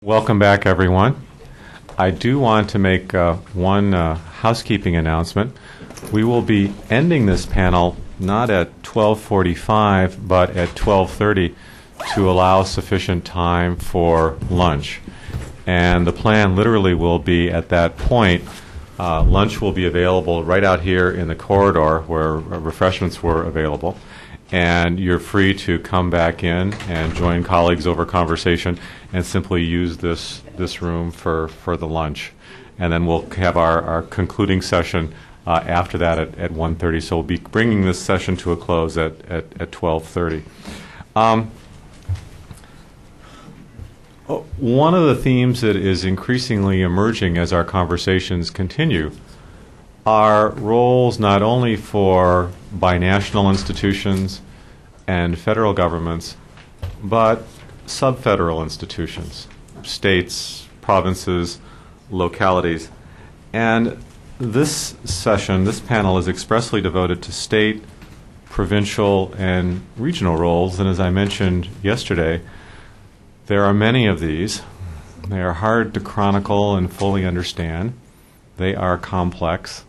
Welcome back, everyone. I do want to make one housekeeping announcement. We will be ending this panel not at 12:45, but at 12:30 to allow sufficient time for lunch. And the plan literally will be at that point, lunch will be available right out here in the corridor where refreshments were available. And you're free to come back in and join colleagues over conversation and simply use this room for the lunch. And then we'll have our concluding session after that at 1:30. So we'll be bringing this session to a close at 12:30. One of the themes that is increasingly emerging as our conversations continue are roles not only for binational institutions and federal governments, but sub-federal institutions, states, provinces, localities. And this session, this panel, is expressly devoted to state, provincial, and regional roles. And as I mentioned yesterday, there are many of these. They are hard to chronicle and fully understand. They are complex.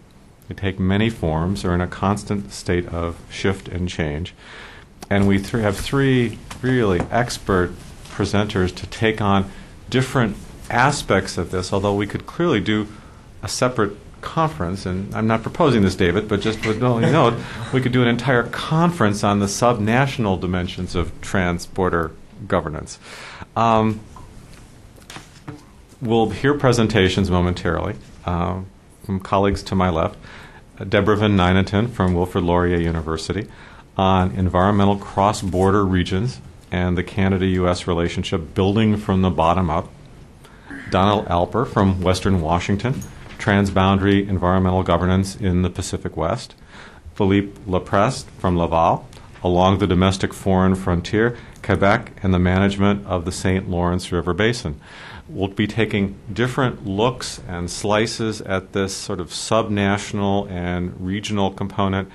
They take many forms, are in a constant state of shift and change. And we have three really expert presenters to take on different aspects of this, although we could clearly do a separate conference, and I'm not proposing this, David, but just with no note, we could do an entire conference on the sub-national dimensions of trans-border governance. We'll hear presentations momentarily from colleagues to my left. Deborah Van Nyneten from Wilfrid Laurier University on environmental cross-border regions and the Canada-U.S. relationship building from the bottom up. Donald Alper from Western Washington, transboundary environmental governance in the Pacific West. Philippe Leprest from Laval, along the domestic foreign frontier, Quebec, and the management of the St. Lawrence River Basin. We'll be taking different looks and slices at this sort of subnational and regional component,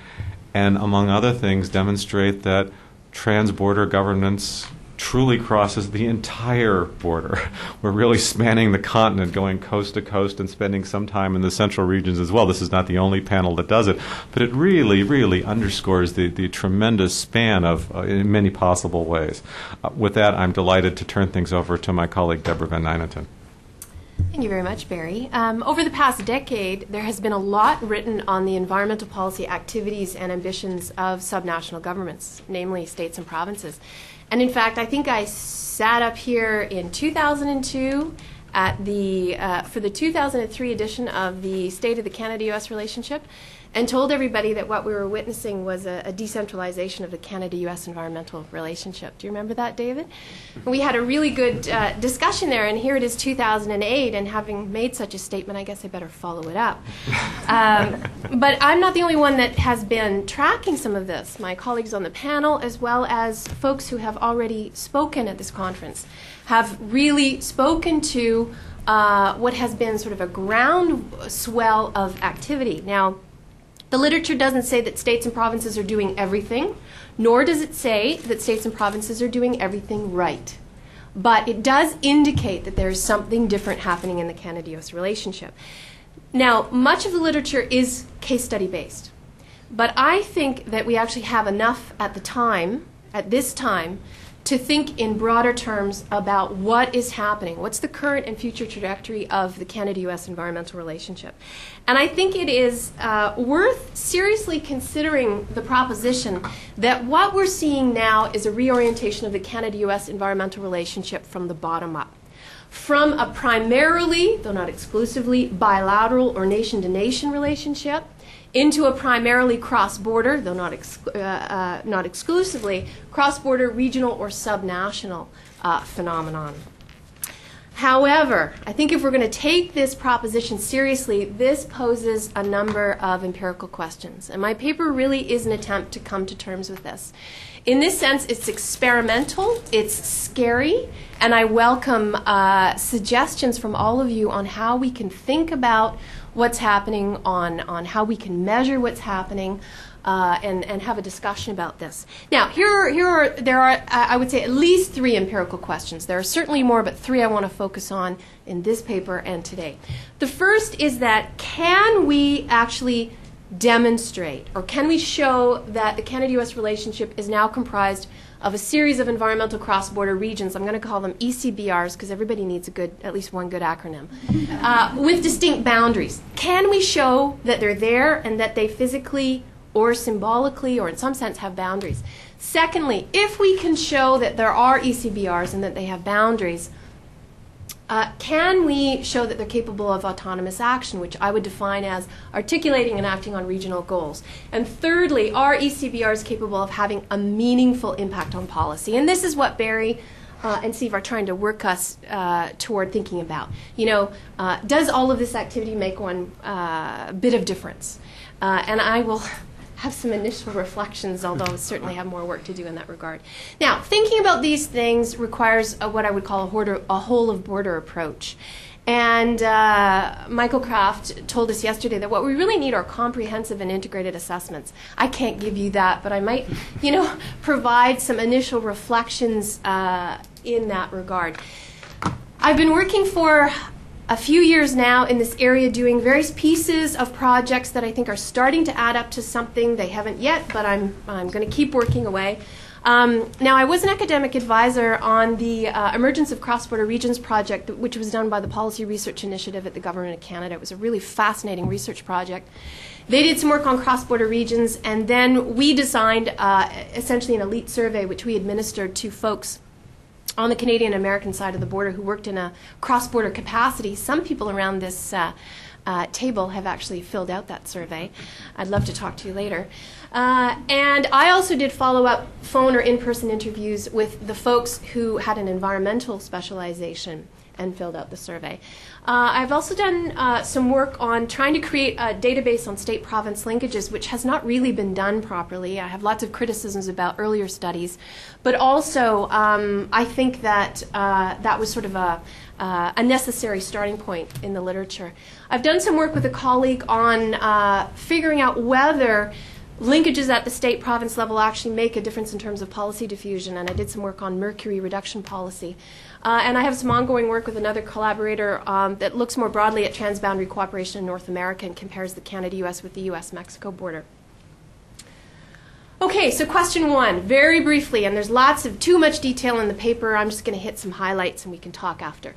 and among other things, demonstrate that transborder governance truly crosses the entire border. We're really spanning the continent, going coast to coast and spending some time in the central regions as well. This is not the only panel that does it, but it really, really underscores the tremendous span of in many possible ways. With that, I'm delighted to turn things over to my colleague, Deborah Van Nyneten. Thank you very much, Barry. Over the past decade, there has been a lot written on the environmental policy activities and ambitions of subnational governments, namely states and provinces. And in fact, I think I sat up here in 2002 at for the 2003 edition of the State of the Canada-U.S. Relationship, and told everybody that what we were witnessing was a decentralization of the Canada-U.S. environmental relationship. Do you remember that, David? We had a really good discussion there, and here it is 2008, and having made such a statement, I guess I better follow it up. But I'm not the only one that has been tracking some of this. My colleagues on the panel, as well as folks who have already spoken at this conference, have really spoken to what has been sort of a groundswell of activity. Now, the literature doesn't say that states and provinces are doing everything, nor does it say that states and provinces are doing everything right. But it does indicate that there is something different happening in the Canada-U.S. relationship. Now, much of the literature is case study based, but I think that we actually have enough at this time, to think in broader terms about what is happening, what's the current and future trajectory of the Canada-U.S. environmental relationship. And I think it is worth seriously considering the proposition that what we're seeing now is a reorientation of the Canada-U.S. environmental relationship from the bottom up. From a primarily, though not exclusively, bilateral or nation-to-nation relationship into a primarily cross-border, though not exclusively, cross-border, regional, or subnational phenomenon. However, I think if we're going to take this proposition seriously, this poses a number of empirical questions. And my paper really is an attempt to come to terms with this. In this sense, it's experimental, it's scary, and I welcome suggestions from all of you on how we can think about what's happening, on how we can measure what's happening, and have a discussion about this. Now, there are I would say at least 3 empirical questions. There are certainly more, but 3 I want to focus on in this paper and today. The first is that can we actually demonstrate, or can we show that the Canada-U.S. relationship is now comprised of a series of environmental cross-border regions? I'm going to call them ECBRs because everybody needs at least one good acronym, with distinct boundaries. Can we show that they're there and that they physically or symbolically or in some sense have boundaries? Secondly, if we can show that there are ECBRs and that they have boundaries, can we show that they're capable of autonomous action, which I would define as articulating and acting on regional goals? And thirdly, are ECBRs capable of having a meaningful impact on policy? And this is what Barry and Steve are trying to work us toward thinking about. You know, does all of this activity make one bit of difference? And I will have some initial reflections, although I certainly have more work to do in that regard. Now, thinking about these things requires what I would call a whole-of-border approach. And Michael Kraft told us yesterday that what we really need are comprehensive and integrated assessments. I can't give you that, but I might, provide some initial reflections in that regard. I've been working for a few years now in this area doing various pieces of projects that I think are starting to add up to something. They haven't yet, but I'm going to keep working away. Now, I was an academic advisor on the Emergence of Cross-Border Regions project, which was done by the Policy Research Initiative at the Government of Canada. It was a really fascinating research project. They did some work on cross-border regions, and then we designed essentially an elite survey, which we administered to folks on the Canadian-American side of the border who worked in a cross-border capacity. Some people around this table have actually filled out that survey. I'd love to talk to you later. And I also did follow-up phone or in-person interviews with the folks who had an environmental specialization and filled out the survey. I've also done some work on trying to create a database on state-province linkages, which has not really been done properly. I have lots of criticisms about earlier studies, but also I think that that was sort of a necessary starting point in the literature. I've done some work with a colleague on figuring out whether linkages at the state-province level actually make a difference in terms of policy diffusion, and I did some work on mercury reduction policy. And I have some ongoing work with another collaborator that looks more broadly at transboundary cooperation in North America and compares the Canada-U.S. with the U.S.-Mexico border. Okay, so question 1, very briefly, and there's lots of too much detail in the paper. I'm just going to hit some highlights and we can talk after.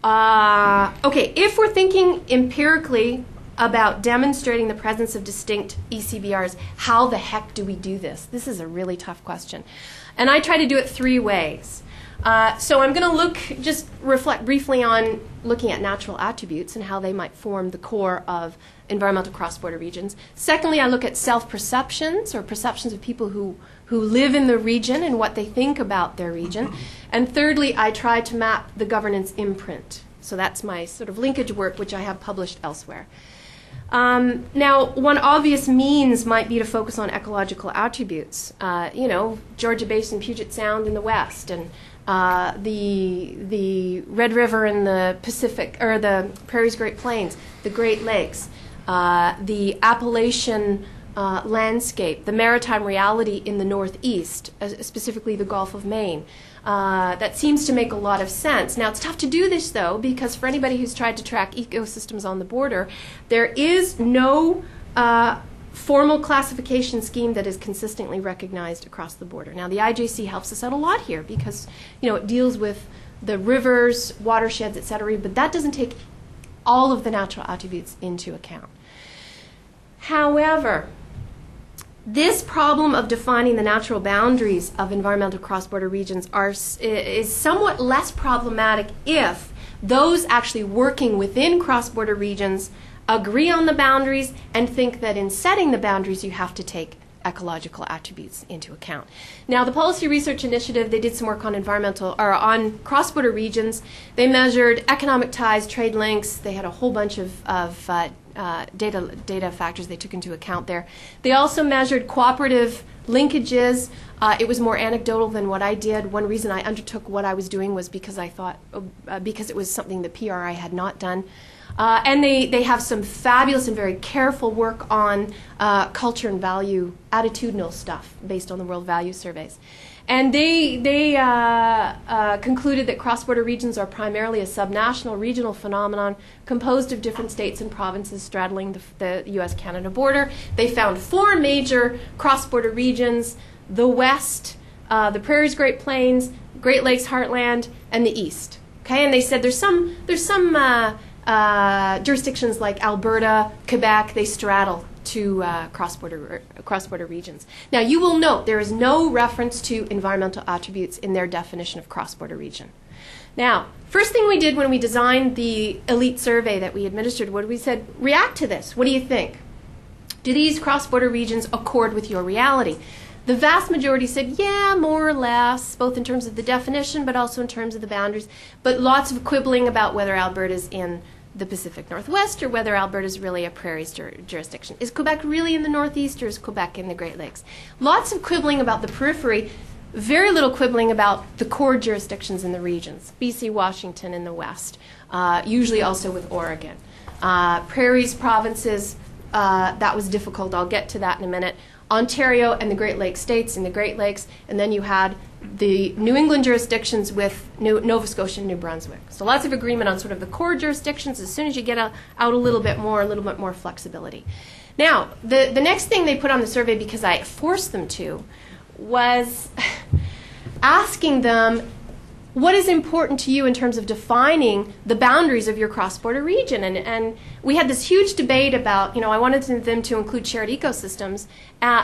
Okay, if we're thinking empirically about demonstrating the presence of distinct ECBRs, how the heck do we do this? This is a really tough question. And I try to do it 3 ways. So I'm going to reflect briefly on looking at natural attributes and how they might form the core of environmental cross-border regions. Secondly, I look at self-perceptions, or perceptions of people who live in the region and what they think about their region. And thirdly, I try to map the governance imprint. So that's my sort of linkage work, which I have published elsewhere. Now, one obvious means might be to focus on ecological attributes. Georgia Basin, Puget Sound in the west, and the Red River in the Pacific, or the Prairies Great Plains, the Great Lakes, the Appalachian landscape, the maritime reality in the Northeast, specifically the Gulf of Maine. That seems to make a lot of sense. Now, it's tough to do this, though, because for anybody who's tried to track ecosystems on the border, there is no formal classification scheme that is consistently recognized across the border. Now, the IJC helps us out a lot here because, it deals with the rivers, watersheds, et cetera, but that doesn't take all of the natural attributes into account. However, this problem of defining the natural boundaries of environmental cross-border regions is somewhat less problematic if those actually working within cross-border regions agree on the boundaries and think that in setting the boundaries you have to take ecological attributes into account. Now, the Policy Research Initiative, they did some work on on cross-border regions. They measured economic ties, trade links. They had a whole bunch of data factors they took into account there. They also measured cooperative linkages. It was more anecdotal than what I did. One reason I undertook what I was doing was because I thought, because it was something the PRI had not done. And they have some fabulous and very careful work on culture and value, attitudinal stuff based on the World Value Surveys. And they concluded that cross-border regions are primarily a subnational regional phenomenon composed of different states and provinces straddling the U.S. Canada border. They found 4 major cross-border regions: the West, the Prairies, Great Plains, Great Lakes Heartland, and the East. Okay, and they said there's some jurisdictions like Alberta, Quebec, they straddle to cross-border regions. Now, you will note there is no reference to environmental attributes in their definition of cross-border region. Now, first thing we did when we designed the elite survey that we administered, we said, react to this. What do you think? Do these cross-border regions accord with your reality? The vast majority said, yeah, more or less, both in terms of the definition but also in terms of the boundaries, but lots of quibbling about whether Alberta's in the Pacific Northwest or whether Alberta is really a prairies jurisdiction. Is Quebec really in the Northeast or is Quebec in the Great Lakes? Lots of quibbling about the periphery, very little quibbling about the core jurisdictions in the regions. BC, Washington in the West, usually also with Oregon. Prairies provinces, that was difficult. I'll get to that in a minute. Ontario and the Great Lakes states in the Great Lakes, and then you had the New England jurisdictions with Nova Scotia and New Brunswick. So lots of agreement on sort of the core jurisdictions. As soon as you get out a little bit more flexibility. Now, the next thing they put on the survey, because I forced them to, was asking them, what is important to you in terms of defining the boundaries of your cross-border region? And we had this huge debate about, I wanted them to include shared ecosystems.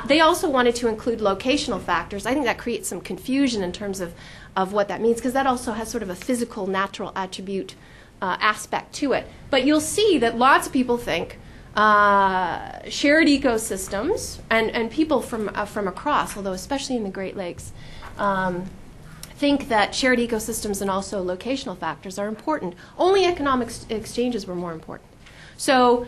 They also wanted to include locational factors. I think that creates some confusion in terms of what that means, because that also has sort of a physical, natural attribute aspect to it. But you'll see that lots of people think shared ecosystems, and people from across, although especially in the Great Lakes, think that shared ecosystems and also locational factors are important. Only economic exchanges were more important. So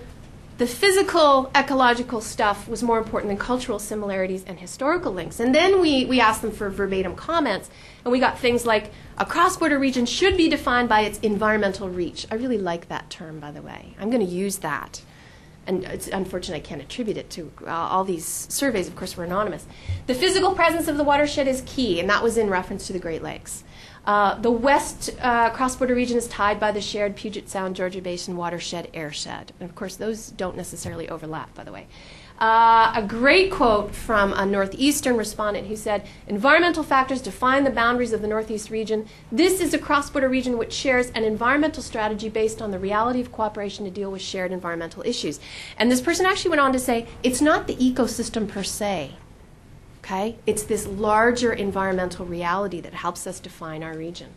the physical, ecological stuff was more important than cultural similarities and historical links. And then we asked them for verbatim comments, and we got things like, a cross-border region should be defined by its environmental reach. I really like that term, by the way. I'm going to use that. And it's unfortunate I can't attribute it to all these surveys, of course, were anonymous. The physical presence of the watershed is key, and that was in reference to the Great Lakes. The West cross-border region is tied by the shared Puget Sound, Georgia Basin watershed airshed. And, of course, those don't necessarily overlap, by the way. A great quote from a Northeastern respondent who said, environmental factors define the boundaries of the Northeast region. This is a cross-border region which shares an environmental strategy based on the reality of cooperation to deal with shared environmental issues. And this person actually went on to say, it's not the ecosystem per se. Okay? It's this larger environmental reality that helps us define our region.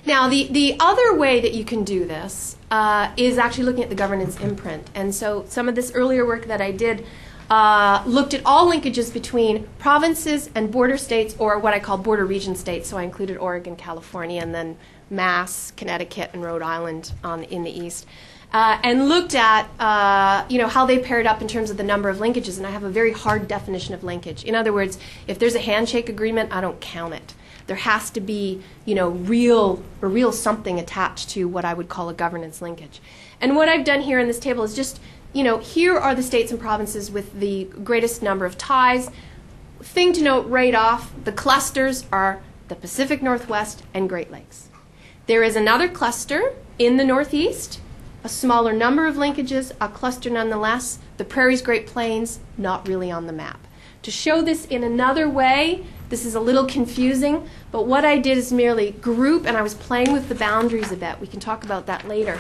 Now, the other way that you can do this is actually looking at the governance imprint. And so some of this earlier work that I did looked at all linkages between provinces and border states, or what I call border region states. So I included Oregon, California, and then Mass, Connecticut, and Rhode Island in the east. And looked at how they paired up in terms of the number of linkages. And I have a very hard definition of linkage. In other words, if there's a handshake agreement, I don't count it. There has to be, real something attached to what I would call a governance linkage. And what I've done here in this table is just, here are the states and provinces with the greatest number of ties. Thing to note right off, the clusters are the Pacific Northwest and Great Lakes. There is another cluster in the Northeast, a smaller number of linkages, a cluster nonetheless. The Prairies, Great Plains, not really on the map. To show this in another way, this is a little confusing, but what I did is merely group, and I was playing with the boundaries a bit. We can talk about that later.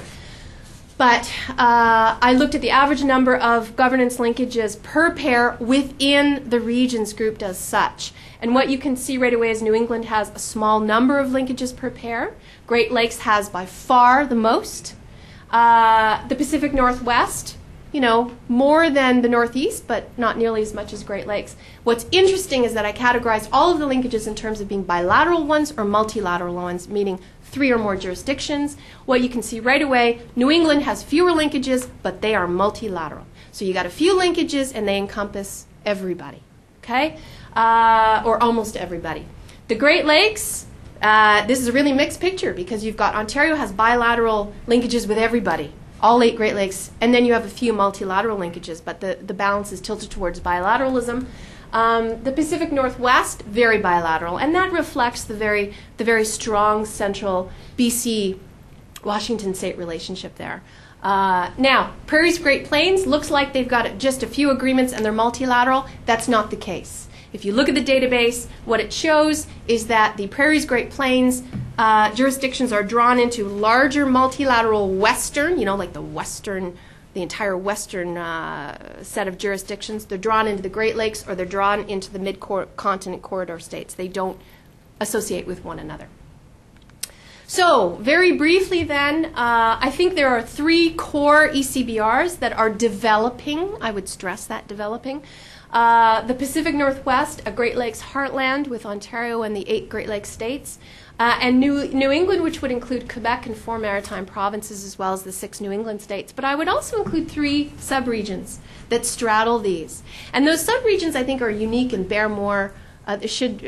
But I looked at the average number of governance linkages per pair within the regions grouped as such. And what you can see right away is New England has a small number of linkages per pair. Great Lakes has by far the most. The Pacific Northwest, more than the Northeast, but not nearly as much as Great Lakes. What's interesting is that I categorized all of the linkages in terms of being bilateral ones or multilateral ones, meaning 3 or more jurisdictions. What you can see right away, New England has fewer linkages, but they are multilateral. So you got a few linkages, and they encompass everybody. okay, or almost everybody. The Great Lakes, this is a really mixed picture because you've got Ontario has bilateral linkages with everybody, all 8 Great Lakes, and then you have a few multilateral linkages, but the balance is tilted towards bilateralism. The Pacific Northwest, very bilateral, and that reflects the very strong central BC-Washington state relationship there. Now, Prairie's Great Plains looks like they've got just a few agreements and they're multilateral. That's not the case. If you look at the database, what it shows is that the Prairie's Great Plains jurisdictions are drawn into larger multilateral Western, like the entire Western set of jurisdictions. They're drawn into the Great Lakes or they're drawn into the mid-continent corridor states. They don't associate with one another. So, very briefly then, I think there are 3 core ECBRs that are developing. I would stress that, developing. The Pacific Northwest, a Great Lakes heartland with Ontario and the 8 Great Lakes states, and New England, which would include Quebec and 4 maritime provinces, as well as the 6 New England states. But I would also include 3 subregions that straddle these. And those subregions, I think, are unique and bear more. I should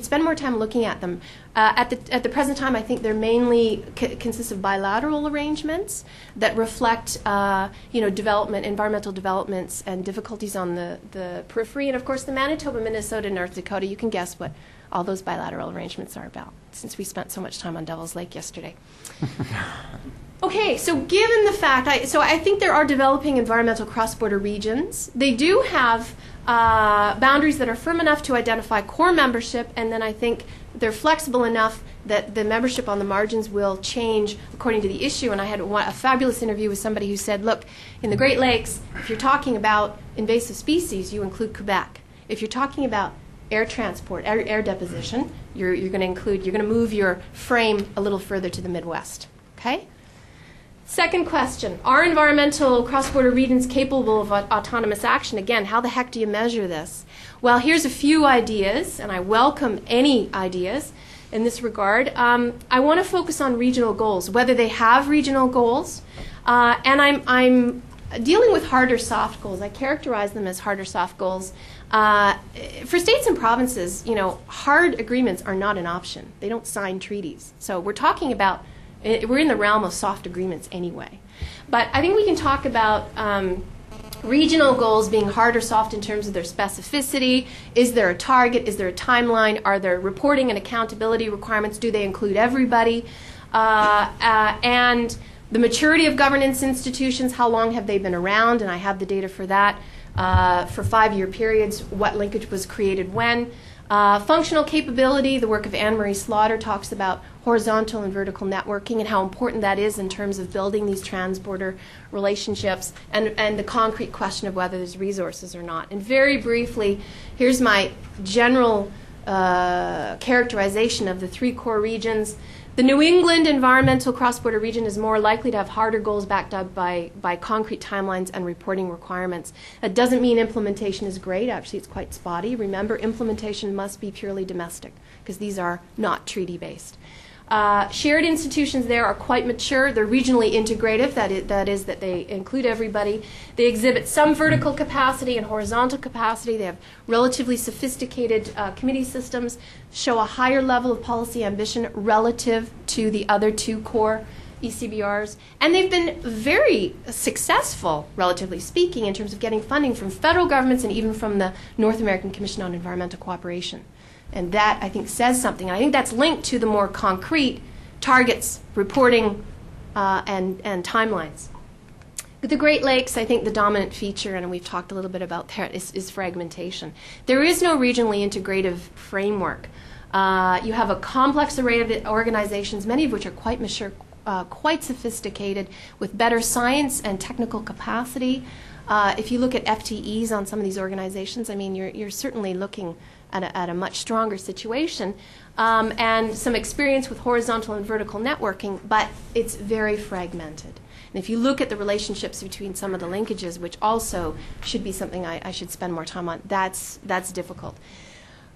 spend more time looking at them. At the present time, I think they're mainly consist of bilateral arrangements that reflect, environmental developments and difficulties on the periphery. And of course, the Manitoba, Minnesota, North Dakota. You can guess what all those bilateral arrangements are about, since we spent so much time on Devil's Lake yesterday. Okay, so given the fact, I think there are developing environmental cross-border regions. They do have boundaries that are firm enough to identify core membership, and then I think they're flexible enough that the membership on the margins will change according to the issue. And I had a fabulous interview with somebody who said, look, in the Great Lakes, if you're talking about invasive species, you include Quebec. If you're talking about air transport, air deposition, you're going to move your frame a little further to the Midwest. Okay? Second question, are environmental cross-border regions capable of autonomous action? Again, how the heck do you measure this? Well, here's a few ideas, and I welcome any ideas in this regard. I want to focus on regional goals, whether they have regional goals, and I'm dealing with hard or soft goals. I characterize them as hard or soft goals. For states and provinces, hard agreements are not an option. They don't sign treaties. So we're talking about we're in the realm of soft agreements anyway. But I think we can talk about regional goals being hard or soft in terms of their specificity. Is there a target? Is there a timeline? Are there reporting and accountability requirements? Do they include everybody? And the maturity of governance institutions, how long have they been around? And I have the data for that. For 5-year periods, what linkage was created when. Functional capability, the work of Anne-Marie Slaughter talks about horizontal and vertical networking and how important that is in terms of building these transborder relationships, and the concrete question of whether there's resources or not. And very briefly, here's my general characterization of the 3 core regions. The New England environmental cross-border region is more likely to have harder goals backed up by concrete timelines and reporting requirements. That doesn't mean implementation is great. Actually, it's quite spotty. Remember, implementation must be purely domestic because these are not treaty-based. Shared institutions there are quite mature. They're regionally integrative. That is that they include everybody. They exhibit some vertical capacity and horizontal capacity. They have relatively sophisticated committee systems, show a higher level of policy ambition relative to the other 2 core ECBRs. And they've been very successful, relatively speaking, in terms of getting funding from federal governments and even from the North American Commission on Environmental Cooperation. And that, I think, says something. I think that's linked to the more concrete targets, reporting, and timelines. With the Great Lakes, I think the dominant feature, and we've talked a little bit about that, is fragmentation. There is no regionally integrative framework. You have a complex array of organizations, many of which are quite mature, quite sophisticated, with better science and technical capacity. If you look at FTEs on some of these organizations, I mean, you're certainly looking at a much stronger situation, and some experience with horizontal and vertical networking, but it's very fragmented. And if you look at the relationships between some of the linkages, which also should be something I should spend more time on, that's difficult.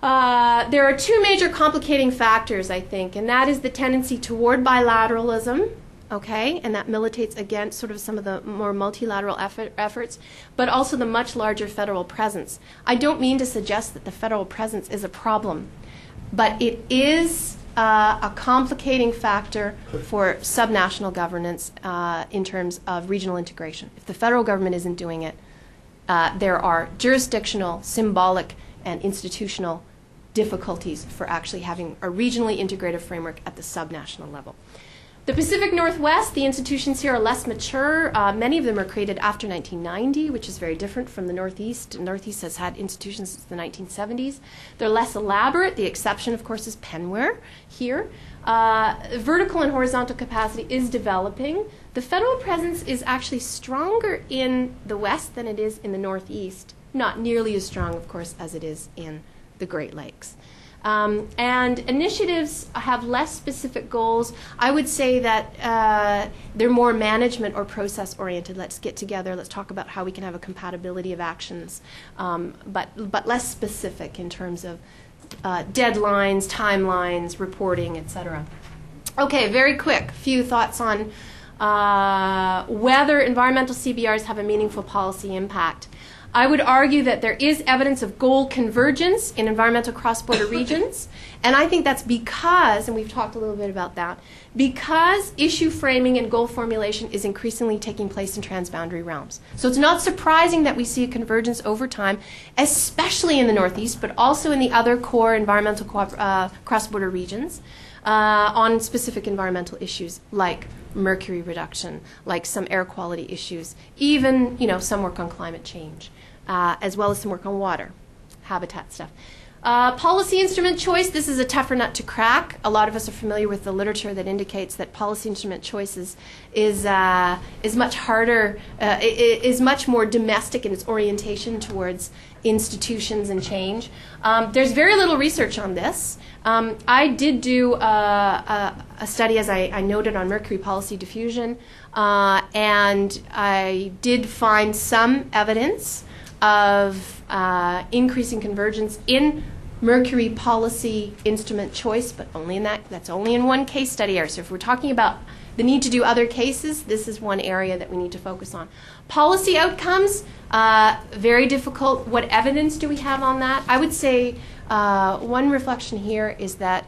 There are 2 major complicating factors, I think, and that is the tendency toward bilateralism okay, and that militates against sort of some of the more multilateral efforts, but also the much larger federal presence. I don't mean to suggest that the federal presence is a problem, but it is a complicating factor for subnational governance in terms of regional integration. If the federal government isn't doing it, there are jurisdictional, symbolic, and institutional difficulties for actually having a regionally integrated framework at the subnational level. The Pacific Northwest, the institutions here are less mature. Many of them are created after 1990, which is very different from the Northeast. The Northeast has had institutions since the 1970s. They're less elaborate. The exception, of course, is Penware here. Vertical and horizontal capacity is developing. The federal presence is actually stronger in the West than it is in the Northeast. Not nearly as strong, of course, as it is in the Great Lakes. And initiatives have less specific goals. I would say that they're more management or process oriented. Let's get together, let's talk about how we can have a compatibility of actions, but less specific in terms of deadlines, timelines, reporting, etc. Okay, very quick, few thoughts on whether environmental CBRs have a meaningful policy impact. I would argue that there is evidence of goal convergence in environmental cross-border regions, and I think that's because, and we've talked a little bit about that, because issue framing and goal formulation is increasingly taking place in transboundary realms. So it's not surprising that we see a convergence over time, especially in the Northeast, but also in the other core environmental cross-border regions on specific environmental issues like mercury reduction, like some air quality issues, even some work on climate change, as well as some work on water, habitat stuff. Policy instrument choice, this is a tougher nut to crack. A lot of us are familiar with the literature that indicates that policy instrument choice is much harder, is much more domestic in its orientation towards institutions and change. There's very little research on this. I did do a study, as I noted, on mercury policy diffusion, and I did find some evidence of increasing convergence in mercury policy instrument choice, but only in that's only in one case study area. So if we're talking about the need to do other cases, this is one area that we need to focus on. Policy outcomes, very difficult. What evidence do we have on that? I would say one reflection here is that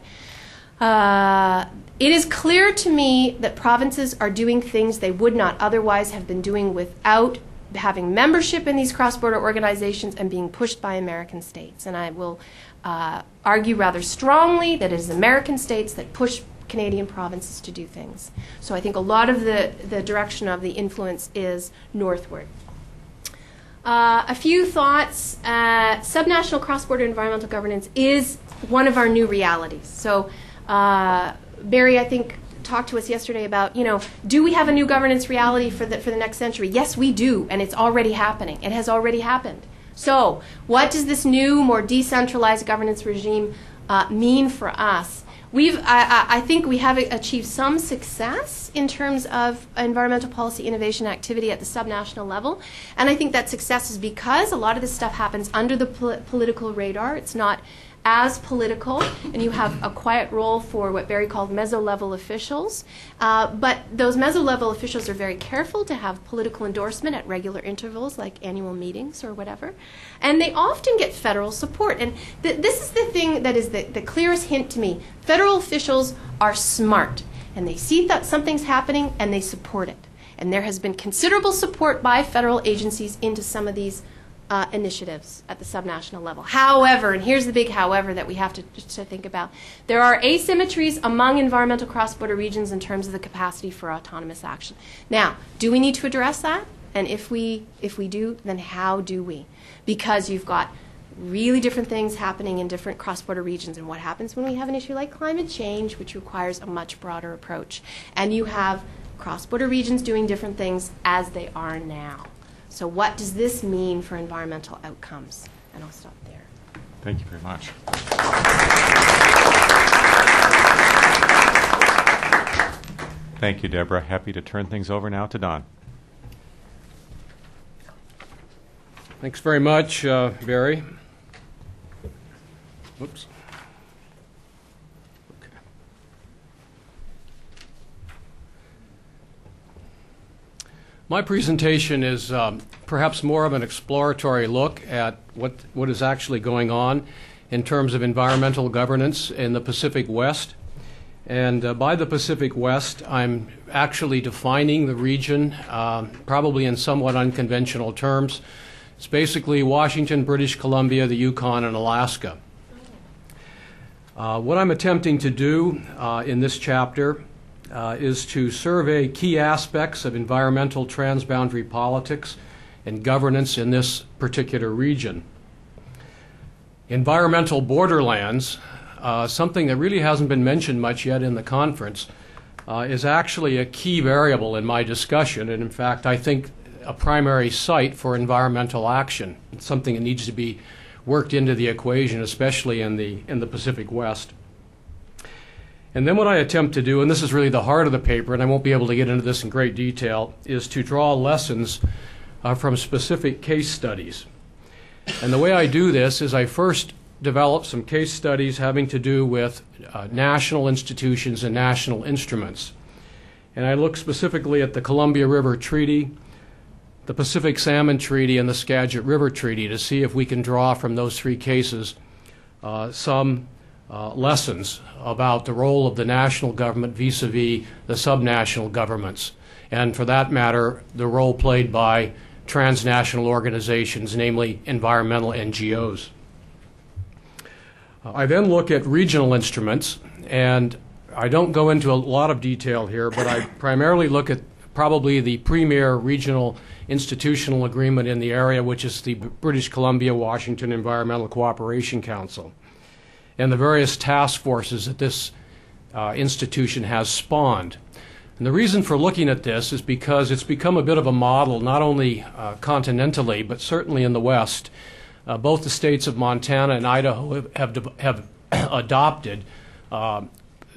it is clear to me that provinces are doing things they would not otherwise have been doing without having membership in these cross-border organizations and being pushed by American states. And I will argue rather strongly that it is American states that push Canadian provinces to do things. So I think a lot of the direction of the influence is northward. A few thoughts. Subnational cross-border environmental governance is one of our new realities. So Barry, I think, talked to us yesterday about, do we have a new governance reality for the next century? Yes, we do, and it's already happening. It has already happened. So what does this new, more decentralized governance regime mean for us? I think we have achieved some success in terms of environmental policy innovation activity at the subnational level, and I think that success is because a lot of this stuff happens under the political radar. It's not as political, and you have a quiet role for what Barry called meso-level officials. But those meso-level officials are very careful to have political endorsement at regular intervals, like annual meetings or whatever. And they often get federal support. And this is the thing that is the clearest hint to me. Federal officials are smart, and they see that something's happening, and they support it. And there has been considerable support by federal agencies into some of these initiatives at the subnational level. However, and here's the big however that we have to think about, there are asymmetries among environmental cross-border regions in terms of the capacity for autonomous action. Now, do we need to address that? And if we do, then how do we? Because you've got really different things happening in different cross-border regions. And what happens when we have an issue like climate change, which requires a much broader approach? And you have cross-border regions doing different things as they are now. So what does this mean for environmental outcomes? And I'll stop there. Thank you very much. Thank you, Deborah. Happy to turn things over now to Don. Thanks very much, Barry. Whoops. Okay. My presentation is perhaps more of an exploratory look at what is actually going on in terms of environmental governance in the Pacific West. And by the Pacific West, I'm actually defining the region, probably in somewhat unconventional terms. It's basically Washington, British Columbia, the Yukon, and Alaska. What I'm attempting to do in this chapter is to survey key aspects of environmental transboundary politics and governance in this particular region. Environmental borderlands, something that really hasn't been mentioned much yet in the conference, is actually a key variable in my discussion, and in fact I think a primary site for environmental action. It's something that needs to be worked into the equation, especially in the Pacific West. And then what I attempt to do, and this is really the heart of the paper, and I won't be able to get into this in great detail, is to draw lessons from specific case studies. And the way I do this is I first develop some case studies having to do with national institutions and national instruments. And I look specifically at the Columbia River Treaty, the Pacific Salmon Treaty, and the Skagit River Treaty to see if we can draw from those three cases some lessons about the role of the national government vis-a-vis the subnational governments, and for that matter, the role played by transnational organizations, namely environmental NGOs. I then look at regional instruments, and I don't go into a lot of detail here, but I primarily look at probably the premier regional institutional agreement in the area, which is the British Columbia-Washington Environmental Cooperation Council, and the various task forces that this institution has spawned. And the reason for looking at this is because it's become a bit of a model, not only continentally, but certainly in the West. Both the states of Montana and Idaho have adopted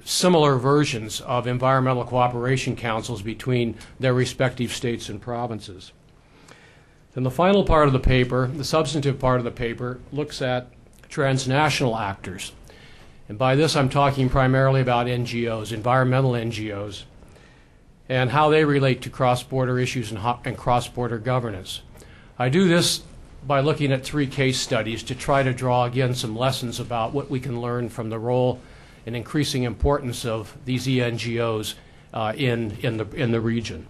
similar versions of environmental cooperation councils between their respective states and provinces. Then the final part of the paper, the substantive part of the paper, looks at transnational actors. And by this I'm talking primarily about NGOs, environmental NGOs, and how they relate to cross-border issues and cross-border governance. I do this by looking at three case studies to try to draw, again, some lessons about what we can learn from the role and increasing importance of these ENGOs in the region.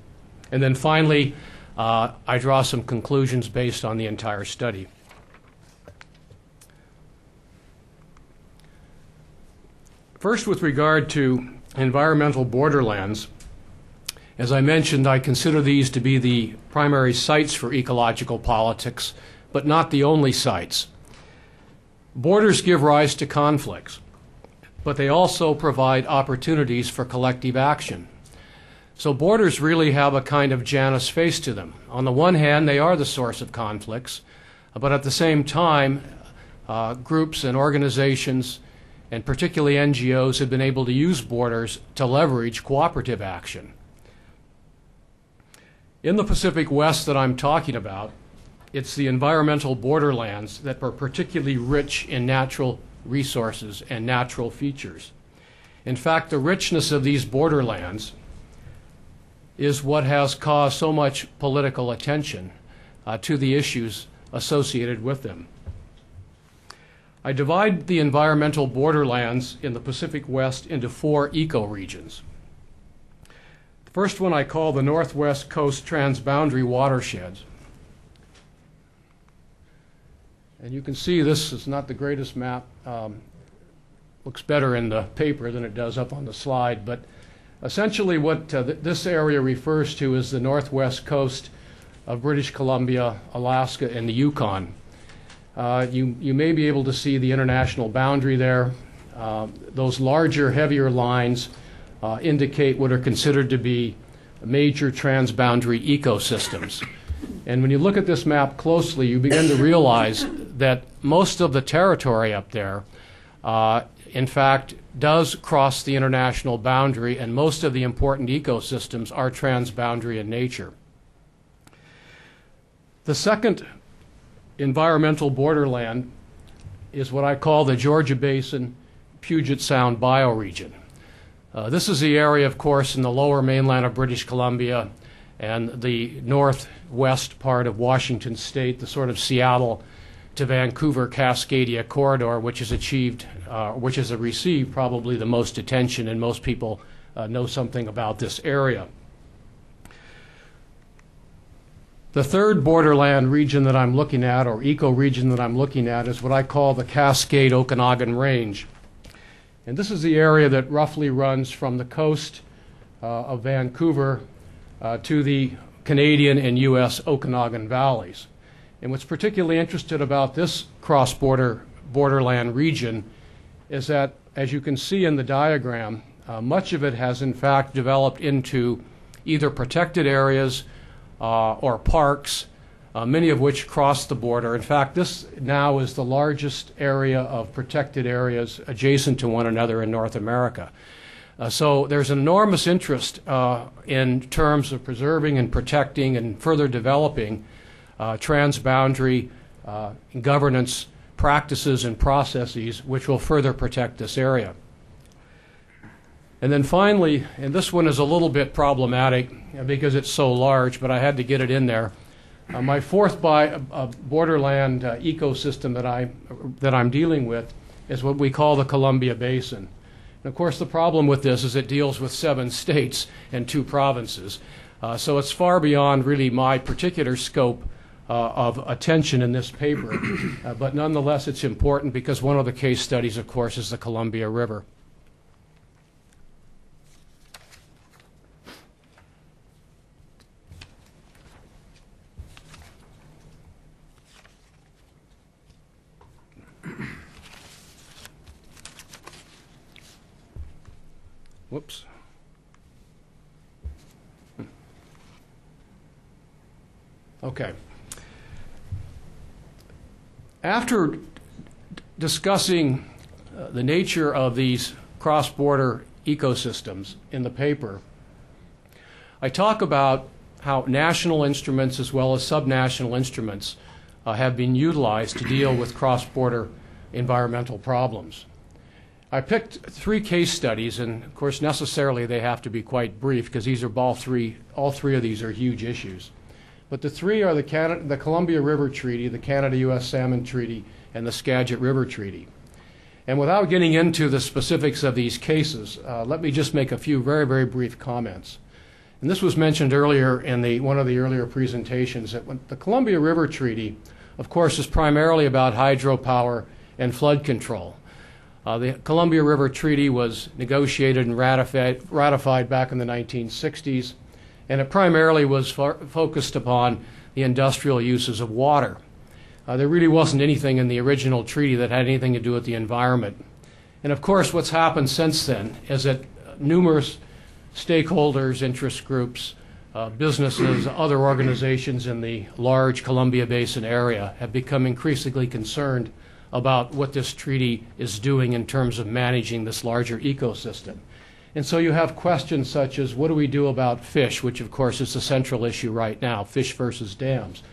And then finally, I draw some conclusions based on the entire study. First, with regard to environmental borderlands, as I mentioned, I consider these to be the primary sites for ecological politics, but not the only sites. Borders give rise to conflicts, but they also provide opportunities for collective action. So borders really have a kind of Janus face to them. On the one hand, they are the source of conflicts, but at the same time, groups and organizations, and particularly NGOs, have been able to use borders to leverage cooperative action. In the Pacific West that I'm talking about, it's the environmental borderlands that are particularly rich in natural resources and natural features. In fact, the richness of these borderlands is what has caused so much political attention to the issues associated with them. I divide the environmental borderlands in the Pacific West into four ecoregions. The first one I call the Northwest Coast Transboundary Watersheds. And you can see this is not the greatest map. Looks better in the paper than it does up on the slide, but essentially what this area refers to is the northwest coast of British Columbia, Alaska, and the Yukon. You may be able to see the international boundary there. Those larger, heavier lines indicate what are considered to be major transboundary ecosystems. And when you look at this map closely, you begin to realize that most of the territory up there, in fact, does cross the international boundary, and most of the important ecosystems are transboundary in nature. The second environmental borderland is what I call the Georgia Basin Puget Sound bioregion. This is the area, of course, in the lower mainland of British Columbia and the northwest part of Washington State, the sort of Seattle to Vancouver Cascadia corridor, which has received probably the most attention, and most people know something about this area. The third borderland region that I'm looking at, or ecoregion that I'm looking at, is what I call the Cascade-Okanagan Range. And this is the area that roughly runs from the coast of Vancouver to the Canadian and U.S. Okanagan valleys. And what's particularly interesting about this cross-border borderland region is that, as you can see in the diagram, much of it has in fact developed into either protected areas or parks, many of which cross the border. In fact, this now is the largest area of protected areas adjacent to one another in North America. So there's enormous interest in terms of preserving and protecting and further developing transboundary governance practices and processes which will further protect this area. And then finally, and this one is a little bit problematic because it's so large, but I had to get it in there. My fourth borderland ecosystem that I'm dealing with is what we call the Columbia Basin. And of course, the problem with this is it deals with 7 states and 2 provinces. So it's far beyond really my particular scope of attention in this paper. But nonetheless, it's important because one of the case studies, of course, is the Columbia River. Whoops. Okay. After discussing the nature of these cross-border ecosystems in the paper, I talk about how national instruments as well as subnational instruments have been utilized to deal with cross-border environmental problems. I picked 3 case studies, and of course necessarily they have to be quite brief because these are all three of these are huge issues. But the 3 are the Columbia River Treaty, the Canada-U.S. Salmon Treaty, and the Skagit River Treaty. And without getting into the specifics of these cases, let me just make a few very, very brief comments. And this was mentioned earlier in one of the earlier presentations, that when the Columbia River Treaty, of course, is primarily about hydropower and flood control. The Columbia River Treaty was negotiated and ratified back in the 1960s, and it primarily was focused upon the industrial uses of water. There really wasn't anything in the original treaty that had anything to do with the environment. And of course, what's happened since then is that numerous stakeholders, interest groups, businesses, other organizations in the large Columbia Basin area have become increasingly concerned about what this treaty is doing in terms of managing this larger ecosystem. And so you have questions such as, what do we do about fish, which of course is the central issue right now, fish versus dams.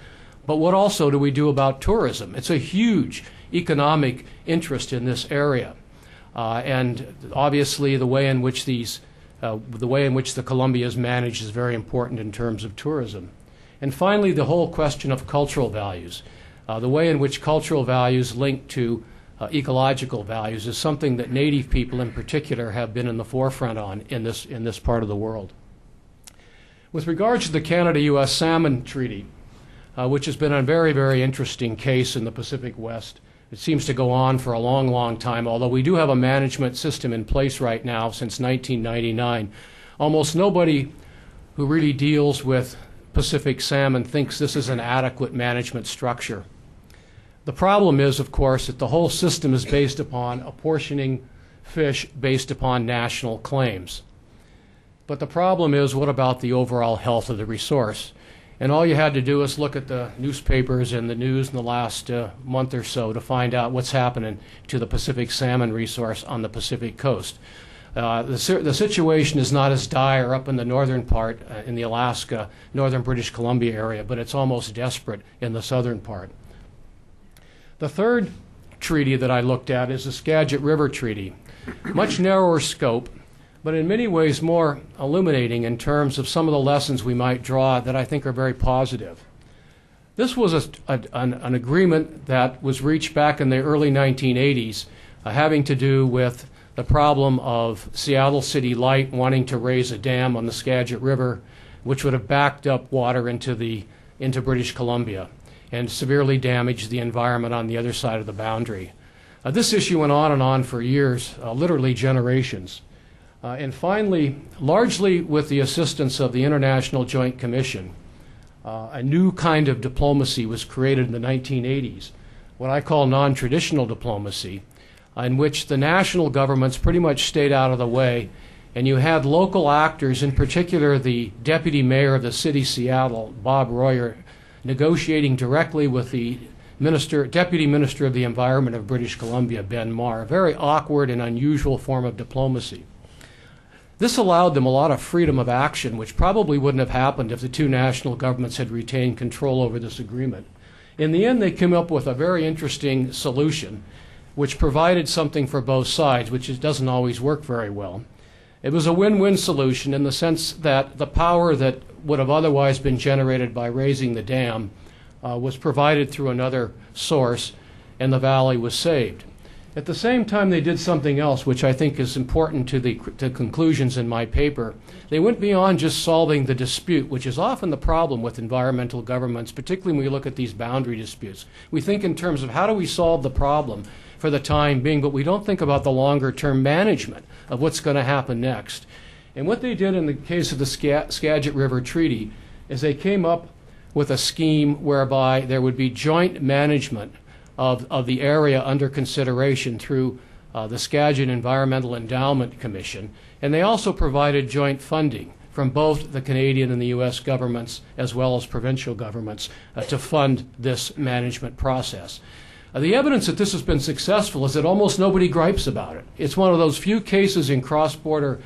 But what also do we do about tourism? It's a huge economic interest in this area. And obviously the way in which the Columbia is managed is very important in terms of tourism. And finally, the whole question of cultural values. The way in which cultural values link to ecological values is something that Native people in particular have been in the forefront on in this part of the world. With regards to the Canada-U.S. Salmon Treaty, which has been a very, very interesting case in the Pacific West, it seems to go on for a long, long time, although we do have a management system in place right now since 1999. Almost nobody who really deals with Pacific salmon thinks this is an adequate management structure. The problem is, of course, that the whole system is based upon apportioning fish based upon national claims. But the problem is, what about the overall health of the resource? And all you had to do is look at the newspapers and the news in the last month or so to find out what's happening to the Pacific salmon resource on the Pacific coast. The situation is not as dire up in the northern part, in the Alaska, northern British Columbia area, but it's almost desperate in the southern part. The third treaty that I looked at is the Skagit River Treaty. Much narrower scope, but in many ways more illuminating in terms of some of the lessons we might draw that I think are very positive. This was an agreement that was reached back in the early 1980s, having to do with the problem of Seattle City Light wanting to raise a dam on the Skagit River, which would have backed up water into British Columbia and severely damaged the environment on the other side of the boundary. This issue went on and on for years, literally generations. And finally, largely with the assistance of the International Joint Commission, a new kind of diplomacy was created in the 1980s, what I call non-traditional diplomacy, in which the national governments pretty much stayed out of the way, and you had local actors, in particular the deputy mayor of the city of Seattle, Bob Royer, negotiating directly with the Deputy Minister of the Environment of British Columbia, Ben Marr, a very awkward and unusual form of diplomacy. This allowed them a lot of freedom of action, which probably wouldn't have happened if the two national governments had retained control over this agreement. In the end, they came up with a very interesting solution, which provided something for both sides, which doesn't always work very well. It was a win-win solution in the sense that the power that would have otherwise been generated by raising the dam was provided through another source, and the valley was saved. At the same time, they did something else, which I think is important to the conclusions in my paper. They went beyond just solving the dispute, which is often the problem with environmental governments, particularly when we look at these boundary disputes. We think in terms of how do we solve the problem for the time being, but we don't think about the longer-term management of what's going to happen next. And what they did in the case of the Skagit River Treaty is they came up with a scheme whereby there would be joint management of the area under consideration through the Skagit Environmental Endowment Commission, and they also provided joint funding from both the Canadian and the U.S. governments as well as provincial governments to fund this management process. The evidence that this has been successful is that almost nobody gripes about it. It's one of those few cases in cross-border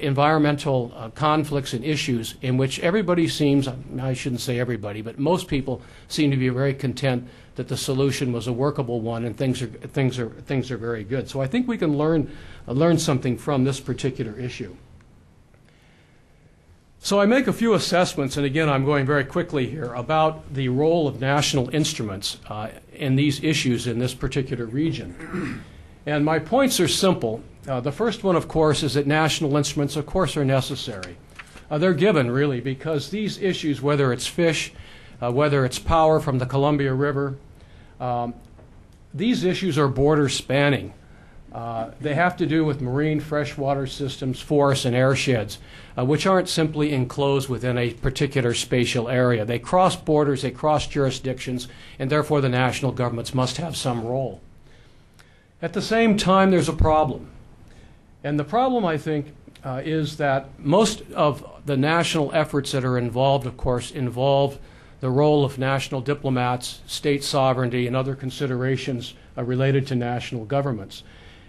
environmental conflicts and issues in which everybody seems, I shouldn't say everybody, but most people seem to be very content that the solution was a workable one and things are very good. So I think we can learn something from this particular issue. So I make a few assessments, and again I'm going very quickly here, about the role of national instruments in these issues in this particular region. And my points are simple. The first one, of course, is that national instruments, of course, are necessary. They're given, really, because these issues, whether it's fish, whether it's power from the Columbia River, these issues are border spanning. They have to do with marine freshwater systems, forests, and airsheds, which aren't simply enclosed within a particular spatial area. They cross borders, they cross jurisdictions, and therefore the national governments must have some role. At the same time, there's a problem. And the problem, I think, is that most of the national efforts that are involved, of course, involve the role of national diplomats, state sovereignty, and other considerations related to national governments.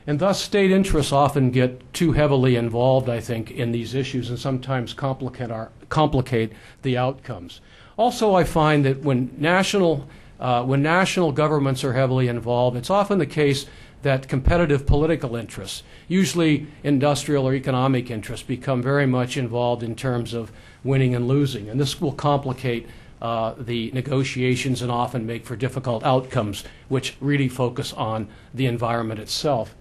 And thus, state interests often get too heavily involved, I think, in these issues and sometimes complicate the outcomes. Also, I find that when national governments are heavily involved, it's often the case that competitive political interests, usually industrial or economic interests, become very much involved in terms of winning and losing. And this will complicate the negotiations and often make for difficult outcomes, which really focus on the environment itself.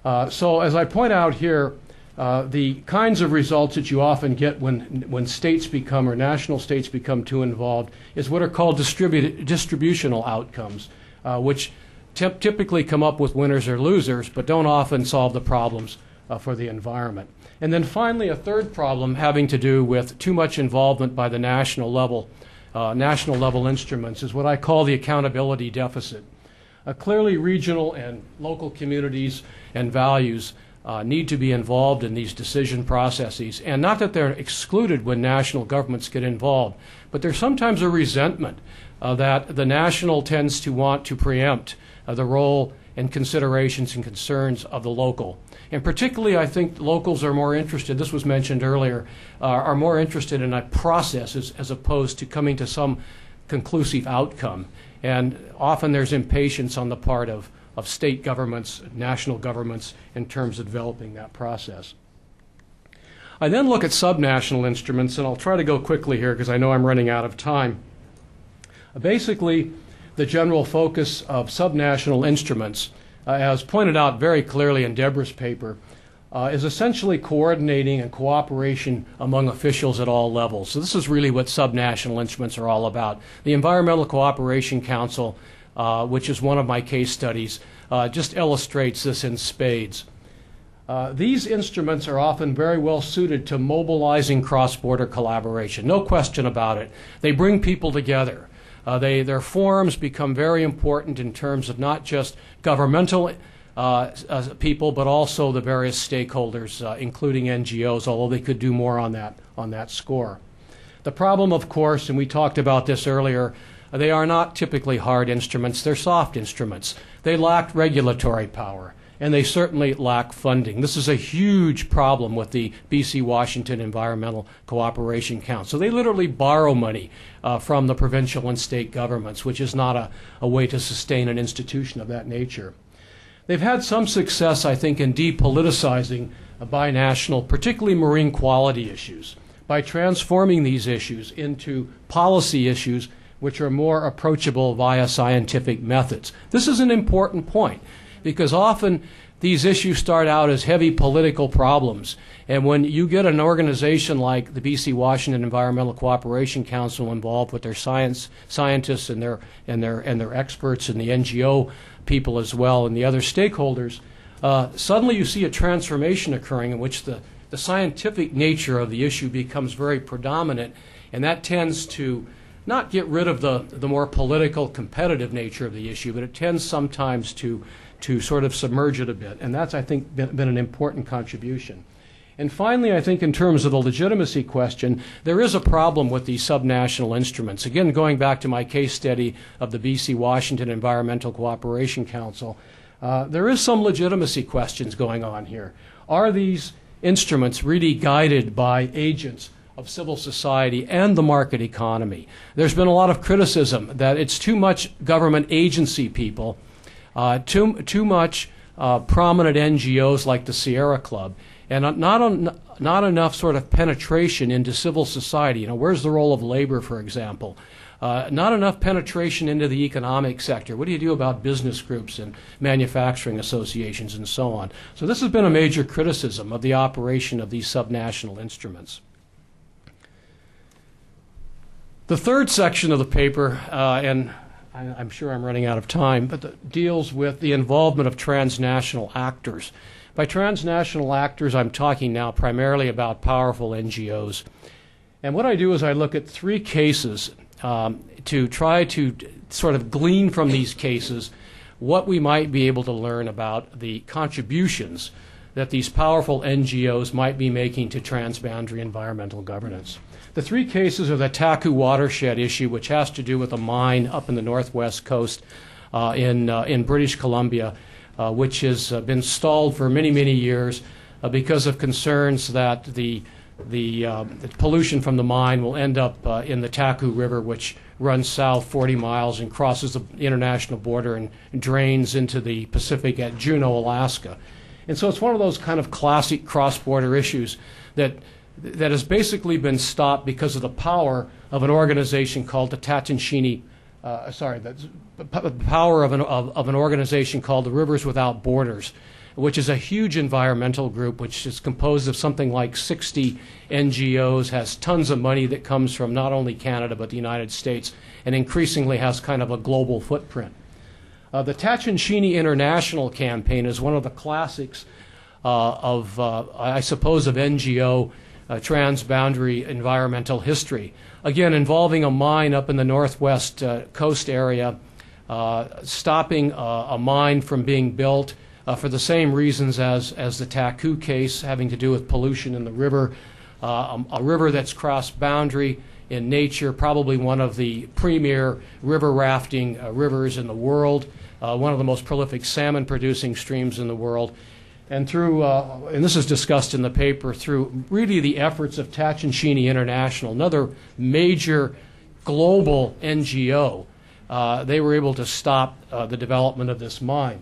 So as I point out here, the kinds of results that you often get when states become, or national states become too involved, is what are called distributional outcomes, which typically come up with winners or losers, but don't often solve the problems for the environment. And then finally, a third problem having to do with too much involvement by the national level instruments is what I call the accountability deficit. Clearly, regional and local communities and values need to be involved in these decision processes, and not that they're excluded when national governments get involved, but there's sometimes a resentment that the national tends to want to preempt the role and considerations and concerns of the local. And particularly, I think locals are more interested, this was mentioned earlier, are more interested in a process as opposed to coming to some conclusive outcome. And often there's impatience on the part of state governments, national governments, in terms of developing that process. I then look at subnational instruments, and I'll try to go quickly here because I know I'm running out of time. Basically, the general focus of subnational instruments, as pointed out very clearly in Deborah's paper, is essentially coordinating and cooperation among officials at all levels. So this is really what subnational instruments are all about. The Environmental Cooperation Council, which is one of my case studies, just illustrates this in spades. These instruments are often very well suited to mobilizing cross-border collaboration. No question about it. They bring people together. Their forums become very important in terms of not just governmental people, but also the various stakeholders, including NGOs, although they could do more on that score. The problem, of course, and we talked about this earlier, they are not typically hard instruments. They're soft instruments. They lack regulatory power, and they certainly lack funding. This is a huge problem with the BC Washington Environmental Cooperation Council. They literally borrow money from the provincial and state governments, which is not a way to sustain an institution of that nature. They've had some success, I think, in depoliticizing binational, particularly marine quality issues, by transforming these issues into policy issues which are more approachable via scientific methods. This is an important point, because often these issues start out as heavy political problems. And when you get an organization like the BC Washington Environmental Cooperation Council involved with their scientists and their experts and the NGO people as well and the other stakeholders, suddenly you see a transformation occurring in which the scientific nature of the issue becomes very predominant, and that tends to not get rid of the more political, competitive nature of the issue, but it tends sometimes to sort of submerge it a bit. And that's, I think, been an important contribution. And finally, I think in terms of the legitimacy question, there is a problem with these subnational instruments. Again, going back to my case study of the BC Washington Environmental Cooperation Council, there is some legitimacy questions going on here. Are these instruments really guided by agents of civil society and the market economy? There's been a lot of criticism that it's too much government agency people, too much prominent NGOs like the Sierra Club, and not enough sort of penetration into civil society. You know, where's the role of labor, for example? Not enough penetration into the economic sector. What do you do about business groups and manufacturing associations and so on? So this has been a major criticism of the operation of these subnational instruments. The third section of the paper, and I'm sure I'm running out of time, but deals with the involvement of transnational actors. By transnational actors, I'm talking now primarily about powerful NGOs. And what I do is I look at three cases to try to sort of glean from these cases what we might be able to learn about the contributions that these powerful NGOs might be making to transboundary environmental governance. The three cases are the Taku watershed issue, which has to do with a mine up in the northwest coast in British Columbia, which has been stalled for many, many years because of concerns that the pollution from the mine will end up in the Taku River, which runs south 40 miles and crosses the international border and drains into the Pacific at Juneau, Alaska. And so it's one of those kind of classic cross-border issues that has basically been stopped because of the power of an organization called the power of an organization called the Rivers Without Borders, which is a huge environmental group which is composed of something like 60 NGOs, has tons of money that comes from not only Canada but the United States, and increasingly has kind of a global footprint. The Tachinchini International campaign is one of the classics I suppose, of NGO transboundary environmental history. Again, involving a mine up in the northwest coast area, stopping a mine from being built for the same reasons as the Taku case, having to do with pollution in the river, a river that's crossed boundary in nature, probably one of the premier river rafting rivers in the world, one of the most prolific salmon-producing streams in the world. And through, and this is discussed in the paper, through really the efforts of Tachinchini International, another major global NGO, they were able to stop the development of this mine.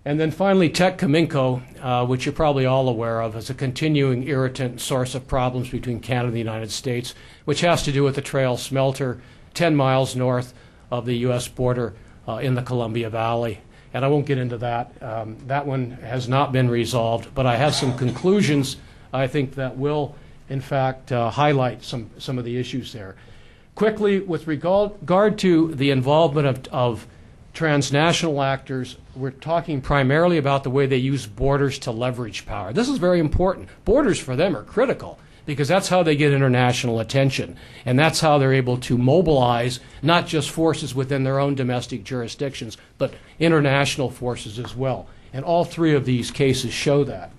And then finally, Tekcominco, which you're probably all aware of, is a continuing irritant source of problems between Canada and the United States, which has to do with the Trail smelter 10 miles north of the U.S. border in the Columbia Valley. And I won't get into that. That one has not been resolved, but I have some conclusions, I think, that will, in fact, highlight some of the issues there. Quickly, with regard to the involvement of transnational actors, we're talking primarily about the way they use borders to leverage power. This is very important. Borders for them are critical because that's how they get international attention, and that's how they're able to mobilize not just forces within their own domestic jurisdictions, but international forces as well. And all three of these cases show that.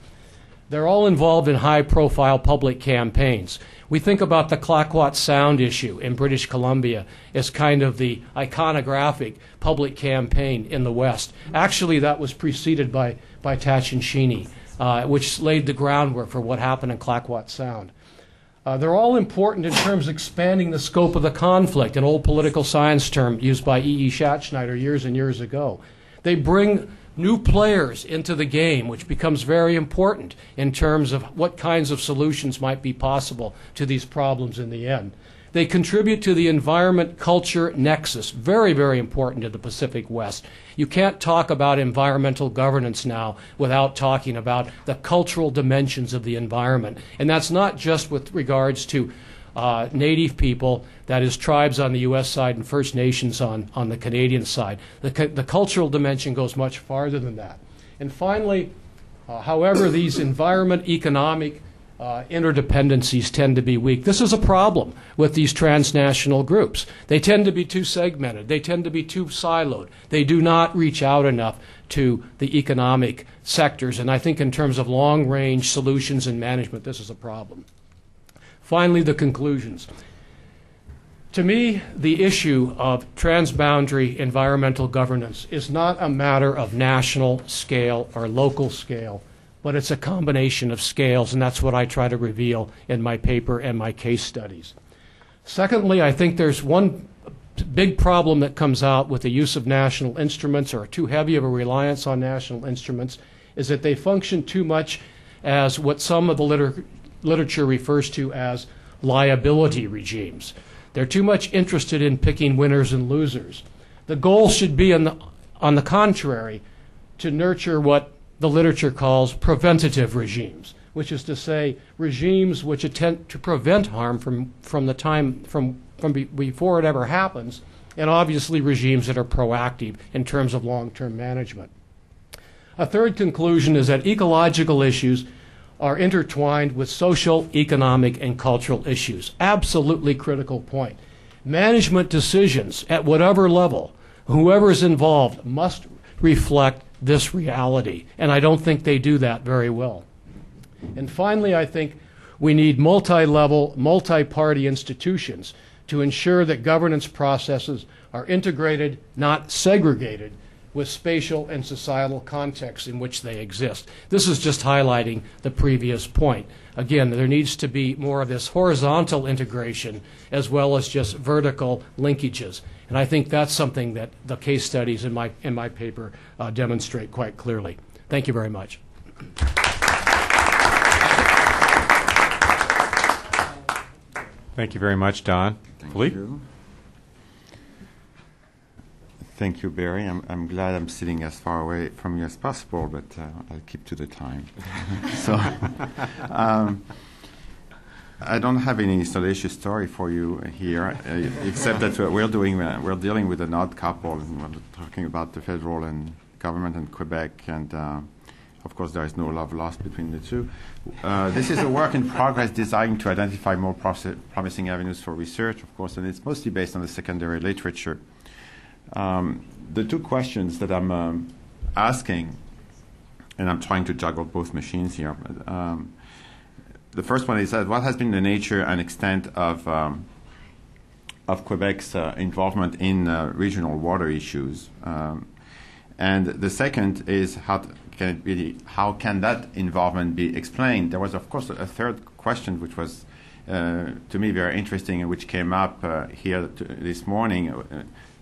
They're all involved in high-profile public campaigns. We think about the Clayoquot Sound issue in British Columbia as kind of the iconographic public campaign in the West. Actually, that was preceded by Tatshenshini, which laid the groundwork for what happened in Clayoquot Sound. They're all important in terms of expanding the scope of the conflict, an old political science term used by E.E. Schatzschneider years and years ago. They bring new players into the game, which becomes very important in terms of what kinds of solutions might be possible to these problems in the end. They contribute to the environment-culture nexus, very, very important to the Pacific West. You can't talk about environmental governance now without talking about the cultural dimensions of the environment. And that's not just with regards to Native people, that is tribes on the U.S. side and First Nations on the Canadian side. The cultural dimension goes much farther than that. And finally, however, these environment economic interdependencies tend to be weak. This is a problem with these transnational groups. They tend to be too segmented. They tend to be too siloed. They do not reach out enough to the economic sectors. And I think in terms of long-range solutions and management, this is a problem. Finally, the conclusions. To me, the issue of transboundary environmental governance is not a matter of national scale or local scale, but it's a combination of scales, and that's what I try to reveal in my paper and my case studies. Secondly, I think there's one big problem that comes out with the use of national instruments, or too heavy of a reliance on national instruments, is that they function too much as what some of the literature refers to as liability regimes. They're too much interested in picking winners and losers. The goal should be, on the contrary, to nurture what the literature calls preventative regimes, which is to say regimes which attempt to prevent harm from the time from before it ever happens, and obviously regimes that are proactive in terms of long-term management. A third conclusion is that ecological issues are intertwined with social, economic, and cultural issues. Absolutely critical point. Management decisions at whatever level, whoever is involved, must reflect this reality, and I don't think they do that very well. And finally, I think we need multi-level, multi-party institutions to ensure that governance processes are integrated, not segregated, with spatial and societal contexts in which they exist. This is just highlighting the previous point. Again, there needs to be more of this horizontal integration as well as just vertical linkages. And I think that's something that the case studies in my paper demonstrate quite clearly. Thank you very much. Thank you very much, Don. Philippe? Thank you, Barry. I'm glad I'm sitting as far away from you as possible, but I'll keep to the time. So, I don't have any salacious story for you here, except that we're dealing with an odd couple, and we're talking about the federal and government and Quebec, and of course there is no love lost between the two. This is a work in progress designed to identify more promising avenues for research, of course, and it's mostly based on the secondary literature. The two questions that I'm asking, and I'm trying to juggle both machines here. The first one is that what has been the nature and extent of Quebec's involvement in regional water issues, and the second is how can that involvement be explained? There was, of course, a third question which was to me very interesting and which came up here this morning.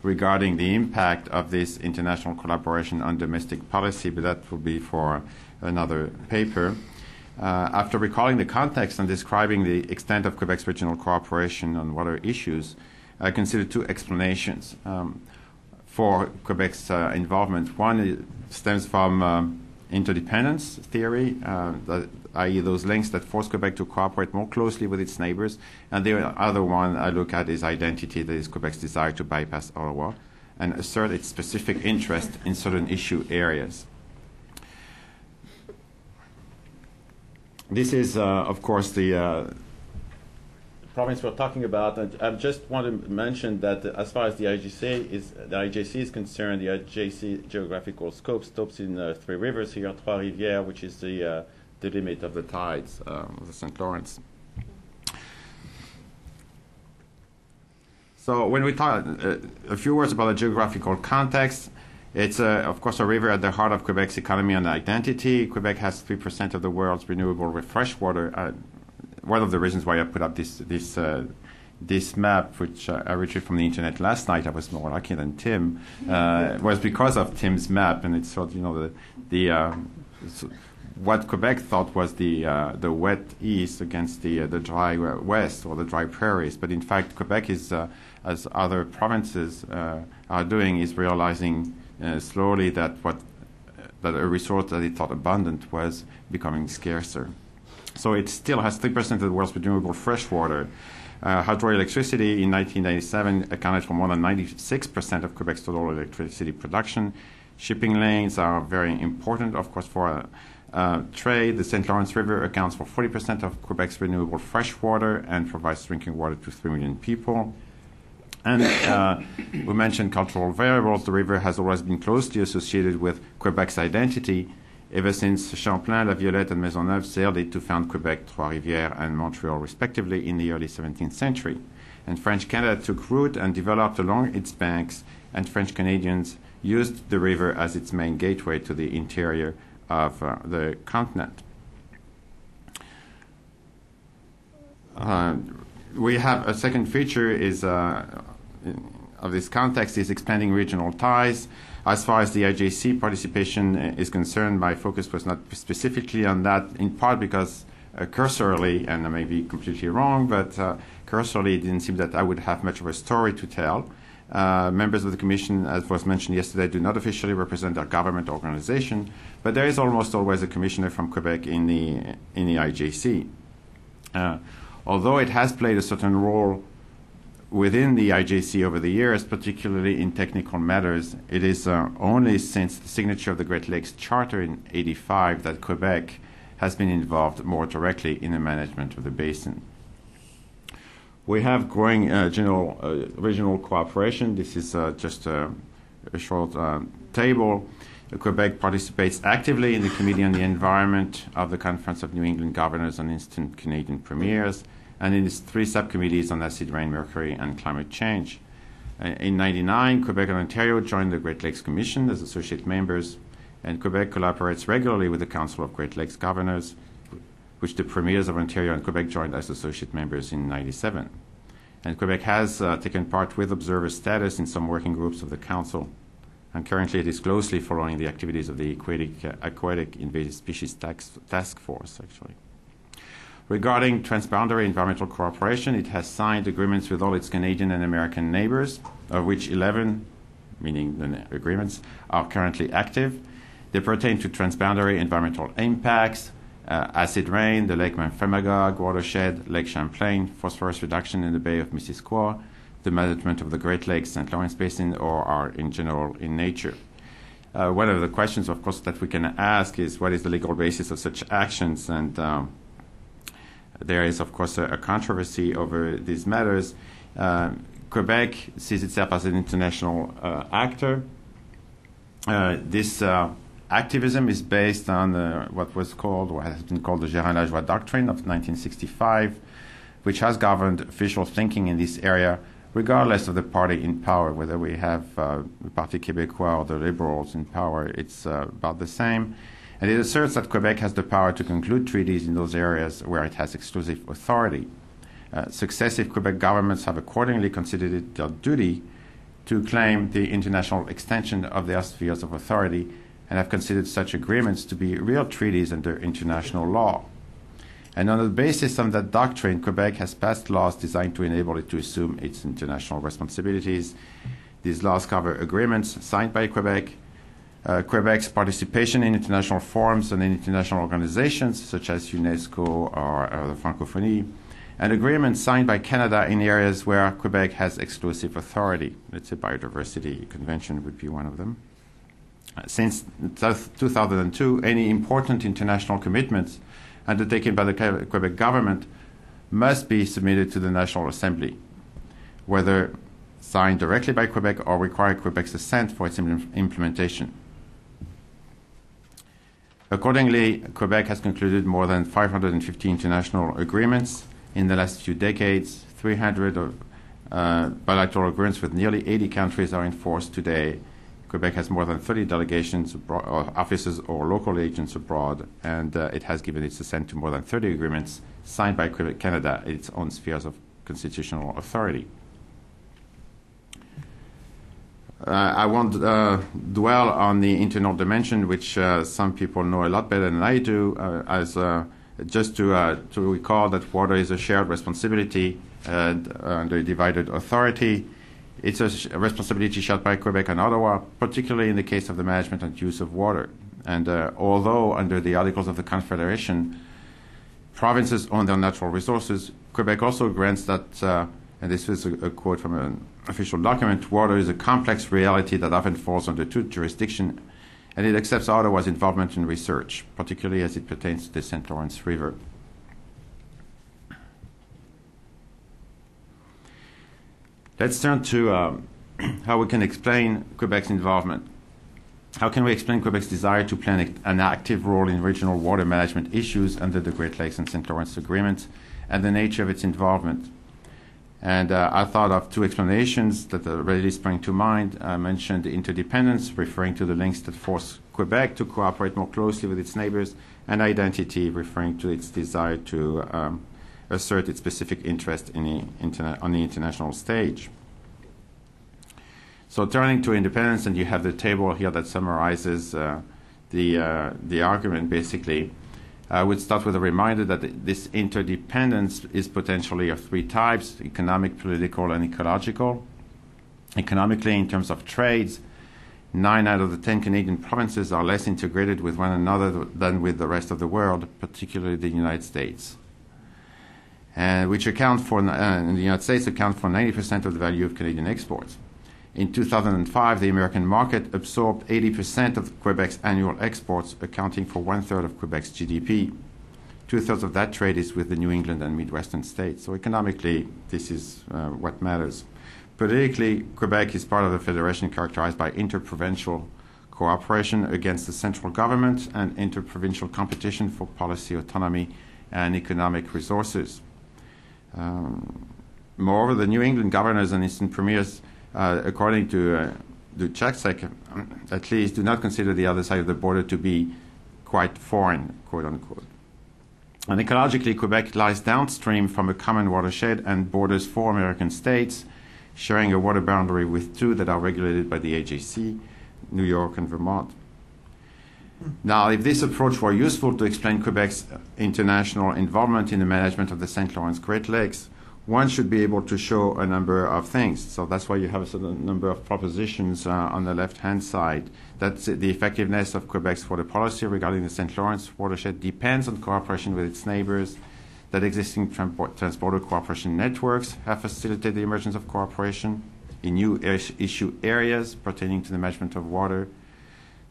regarding the impact of this international collaboration on domestic policy, but that will be for another paper. After recalling the context and describing the extent of Quebec's regional cooperation on water issues, I consider two explanations for Quebec's involvement. One stems from interdependence theory, i.e. those links that force Quebec to cooperate more closely with its neighbors. And the other one I look at is identity, that is Quebec's desire to bypass Ottawa and assert its specific interest in certain issue areas. This is, of course, the province we're talking about. And I just want to mention that as far as the IJC is concerned, the IJC geographical scope stops in three rivers here, Trois-Rivières, which is the limit of the tides of the St. Lawrence. So when we talk, a few words about the geographical context. It's, of course, a river at the heart of Quebec's economy and identity. Quebec has 3% of the world's renewable freshwater. One of the reasons why I put up this map, which I retrieved from the internet last night, I was more lucky than Tim, was because of Tim's map, and it's sort of, what Quebec thought was the wet east against the dry west or the dry prairies. But in fact, Quebec is, as other provinces are doing, is realizing slowly that that a resource that it thought abundant was becoming scarcer. So it still has 3% of the world's renewable freshwater. Hydroelectricity in 1997 accounted for more than 96% of Quebec's total electricity production. Shipping lanes are very important, of course, for trade. The St. Lawrence River accounts for 40% of Quebec's renewable freshwater and provides drinking water to 3 million people. And we mentioned cultural variables. The river has always been closely associated with Quebec's identity ever since Champlain, La Violette, and Maisonneuve sailed it to found Quebec, Trois-Rivières, and Montreal, respectively, in the early 17th century. And French Canada took root and developed along its banks, and French Canadians used the river as its main gateway to the interior of the continent. We have a second feature is of this context is expanding regional ties. As far as the IJC participation is concerned, my focus was not specifically on that, in part because cursorily, and I may be completely wrong, but cursorily it didn't seem that I would have much of a story to tell. Members of the Commission, as was mentioned yesterday, do not officially represent their government organization, but there is almost always a commissioner from Quebec in the IJC. Although it has played a certain role within the IJC over the years, particularly in technical matters, it is only since the signature of the Great Lakes Charter in 1985 that Quebec has been involved more directly in the management of the basin. We have growing regional cooperation. This is just a short table. Quebec participates actively in the Committee on the Environment of the Conference of New England Governors and Instant Canadian Premiers, and in its 3 subcommittees on acid rain, mercury, and climate change. In 1999, Quebec and Ontario joined the Great Lakes Commission as associate members, and Quebec collaborates regularly with the Council of Great Lakes Governors, which the premiers of Ontario and Quebec joined as associate members in 1997. And Quebec has taken part with observer status in some working groups of the Council, and currently it is closely following the activities of the Aquatic Invasive Species Task Force, actually. Regarding transboundary environmental cooperation, it has signed agreements with all its Canadian and American neighbors, of which 11, meaning the agreements, are currently active. They pertain to transboundary environmental impacts, acid rain, the Lake Memphremagog watershed, Lake Champlain, phosphorus reduction in the Bay of Missisquoi, the management of the Great Lakes St. Lawrence Basin, or are in general in nature. One of the questions, of course, that we can ask is what is the legal basis of such actions? And there is, of course, a controversy over these matters. Quebec sees itself as an international actor. This activism is based on what has been called the Gérin-Lajoie Doctrine of 1965, which has governed official thinking in this area, regardless of the party in power. Whether we have the Parti Québécois or the Liberals in power, it's about the same. And it asserts that Quebec has the power to conclude treaties in those areas where it has exclusive authority. Successive Quebec governments have accordingly considered it their duty to claim the international extension of their spheres of authority and have considered such agreements to be real treaties under international law. And on the basis of that doctrine, Quebec has passed laws designed to enable it to assume its international responsibilities. These laws cover agreements signed by Quebec, Quebec's participation in international forums and in international organizations such as UNESCO or the Francophonie, and agreements signed by Canada in areas where Quebec has exclusive authority. Let's say Biodiversity Convention would be one of them. Since 2002, any important international commitments undertaken by the Quebec government must be submitted to the National Assembly, whether signed directly by Quebec or require Quebec's assent for its implementation. Accordingly, Quebec has concluded more than 550 international agreements in the last few decades. 300 bilateral agreements with nearly 80 countries are in force today. Quebec has more than 30 delegations, offices, or local agents abroad, and it has given its assent to more than 30 agreements signed by Quebec Canada in its own spheres of constitutional authority. I won't dwell on the internal dimension, which some people know a lot better than I do, just to recall that water is a shared responsibility under a divided authority. It's a responsibility shared by Quebec and Ottawa, particularly in the case of the management and use of water. And although under the Articles of the Confederation, provinces own their natural resources, Quebec also grants that, and this is a quote from an official document, water is a complex reality that often falls under two jurisdictions, and it accepts Ottawa's involvement in research, particularly as it pertains to the St. Lawrence River. Let's turn to how we can explain Quebec's involvement. How can we explain Quebec's desire to play an active role in regional water management issues under the Great Lakes and St. Lawrence Agreement and the nature of its involvement? And I thought of two explanations that readily sprang to mind. I mentioned interdependence, referring to the links that force Quebec to cooperate more closely with its neighbors, and identity, referring to its desire to assert its specific interest in on the international stage. So turning to independence, and you have the table here that summarizes the argument, basically. I would start with a reminder that this interdependence is potentially of three types: economic, political, and ecological. Economically, in terms of trades, 9 out of the 10 Canadian provinces are less integrated with one another than with the rest of the world, particularly the United States, and which account for, in the United States, account for 90% of the value of Canadian exports. In 2005, the American market absorbed 80% of Quebec's annual exports, accounting for 1/3 of Quebec's GDP. 2/3 of that trade is with the New England and Midwestern states. So economically, this is what matters. Politically, Quebec is part of a federation characterized by interprovincial cooperation against the central government and interprovincial competition for policy autonomy and economic resources. Moreover, the New England governors and instant premiers, according to Czech, at least, do not consider the other side of the border to be quite foreign, quote unquote. And ecologically, Quebec lies downstream from a common watershed and borders 4 American states, sharing a water boundary with 2 that are regulated by the AJC, New York and Vermont. Now, if this approach were useful to explain Quebec's international involvement in the management of the St. Lawrence Great Lakes, one should be able to show a number of things. So that's why you have a certain number of propositions on the left-hand side. That's the effectiveness of Quebec's water policy regarding the St. Lawrence watershed depends on cooperation with its neighbors, that existing transborder cooperation networks have facilitated the emergence of cooperation in new issue areas pertaining to the management of water,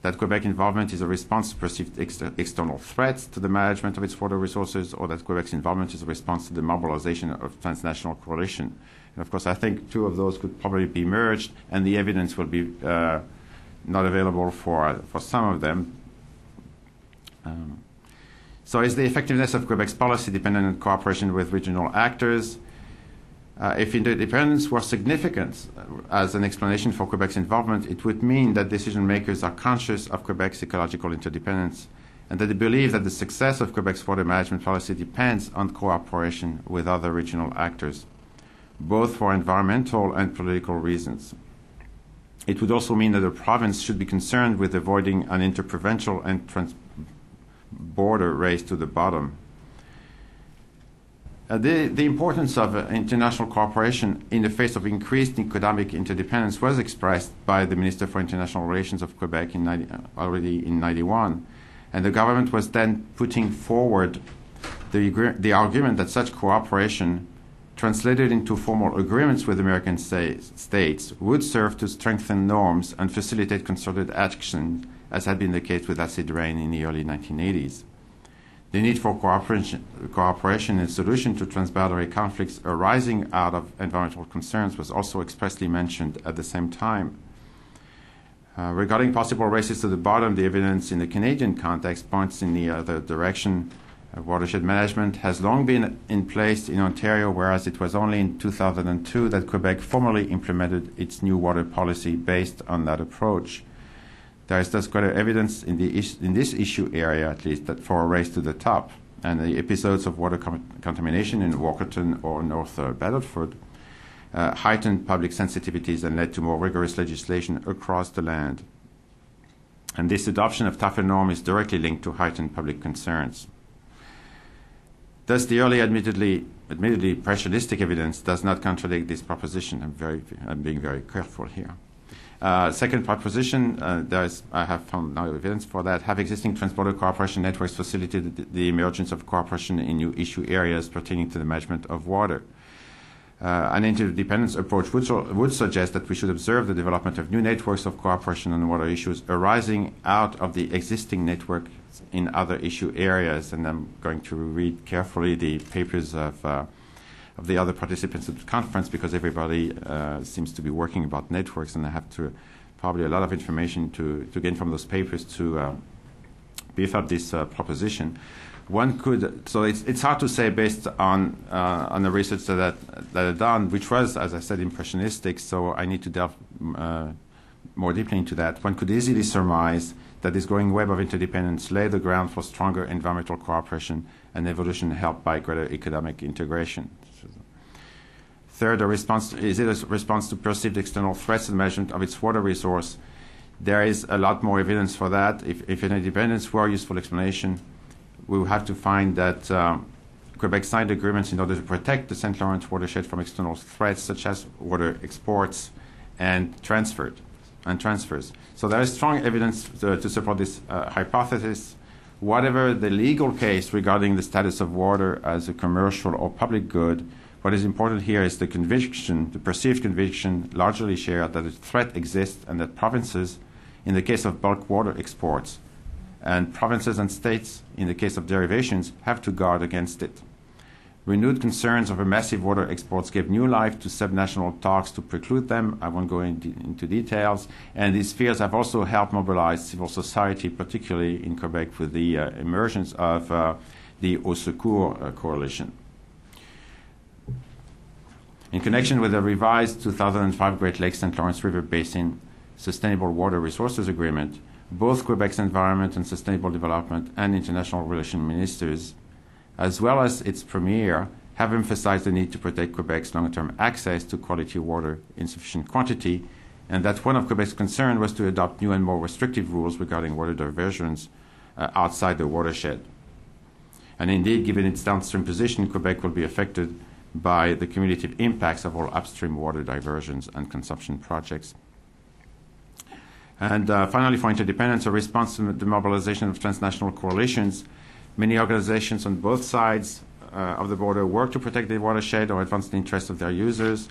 that Quebec involvement is a response to perceived external threats to the management of its water resources, or that Quebec's involvement is a response to the mobilization of transnational coalition. And of course, I think 2 of those could probably be merged, and the evidence will be not available for some of them. So is the effectiveness of Quebec's policy dependent on cooperation with regional actors? If interdependence were significant as an explanation for Quebec's involvement, it would mean that decision makers are conscious of Quebec's ecological interdependence and that they believe that the success of Quebec's water management policy depends on cooperation with other regional actors, both for environmental and political reasons. It would also mean that the province should be concerned with avoiding an interprovincial and border race to the bottom. The importance of international cooperation in the face of increased economic interdependence was expressed by the Minister for International Relations of Quebec already in 1991, and the government was then putting forward the argument that such cooperation, translated into formal agreements with American states, would serve to strengthen norms and facilitate concerted action, as had been the case with acid rain in the early 1980s. The need for cooperation and solution to transboundary conflicts arising out of environmental concerns was also expressly mentioned at the same time. Regarding possible races to the bottom, the evidence in the Canadian context points in the other direction. Watershed management has long been in place in Ontario, whereas it was only in 2002 that Quebec formally implemented its new water policy based on that approach. There is thus greater evidence in this issue area, at least, that for a race to the top. And the episodes of water contamination in Walkerton or North Battleford heightened public sensitivities and led to more rigorous legislation across the land. And this adoption of tougher norms is directly linked to heightened public concerns. Thus, the early admittedly impressionistic evidence does not contradict this proposition. I'm being very careful here. Second proposition, I have found no evidence for that. Have existing transborder cooperation networks facilitated the emergence of cooperation in new issue areas pertaining to the management of water? An interdependence approach would suggest that we should observe the development of new networks of cooperation on water issues arising out of the existing network in other issue areas. And I'm going to read carefully the papers of the other participants at the conference, because everybody seems to be working about networks, and I have probably a lot of information to gain from those papers to beef up this proposition. So it's hard to say based on the research that I've done, which was, as I said, impressionistic, so I need to delve more deeply into that. One could easily surmise that this growing web of interdependence laid the ground for stronger environmental cooperation and evolution helped by greater economic integration. Third, is it a response to perceived external threats and management of its water resource? There is a lot more evidence for that. If interdependence were a useful explanation, we would have to find that Quebec signed agreements in order to protect the St. Lawrence watershed from external threats such as water exports and transfers. So there is strong evidence to support this hypothesis. Whatever the legal case regarding the status of water as a commercial or public good, what is important here is the conviction, the perceived conviction, largely shared, that a threat exists and that provinces, in the case of bulk water exports, and provinces and states, in the case of derivations, have to guard against it. Renewed concerns over massive water exports gave new life to subnational talks to preclude them. I won't go into details. And these fears have also helped mobilize civil society, particularly in Quebec, with the emergence of the Au Secours Coalition. In connection with the revised 2005 Great Lakes St. Lawrence River Basin Sustainable Water Resources Agreement, both Quebec's Environment and Sustainable Development and International Relations ministers, as well as its premier, have emphasized the need to protect Quebec's long-term access to quality water in sufficient quantity, and that one of Quebec's concerns was to adopt new and more restrictive rules regarding water diversions outside the watershed. And indeed, given its downstream position, Quebec will be affected by the cumulative impacts of all upstream water diversions and consumption projects. And finally, for interdependence, a response to the mobilization of transnational coalitions, many organizations on both sides of the border work to protect the watershed or advance the interests of their users.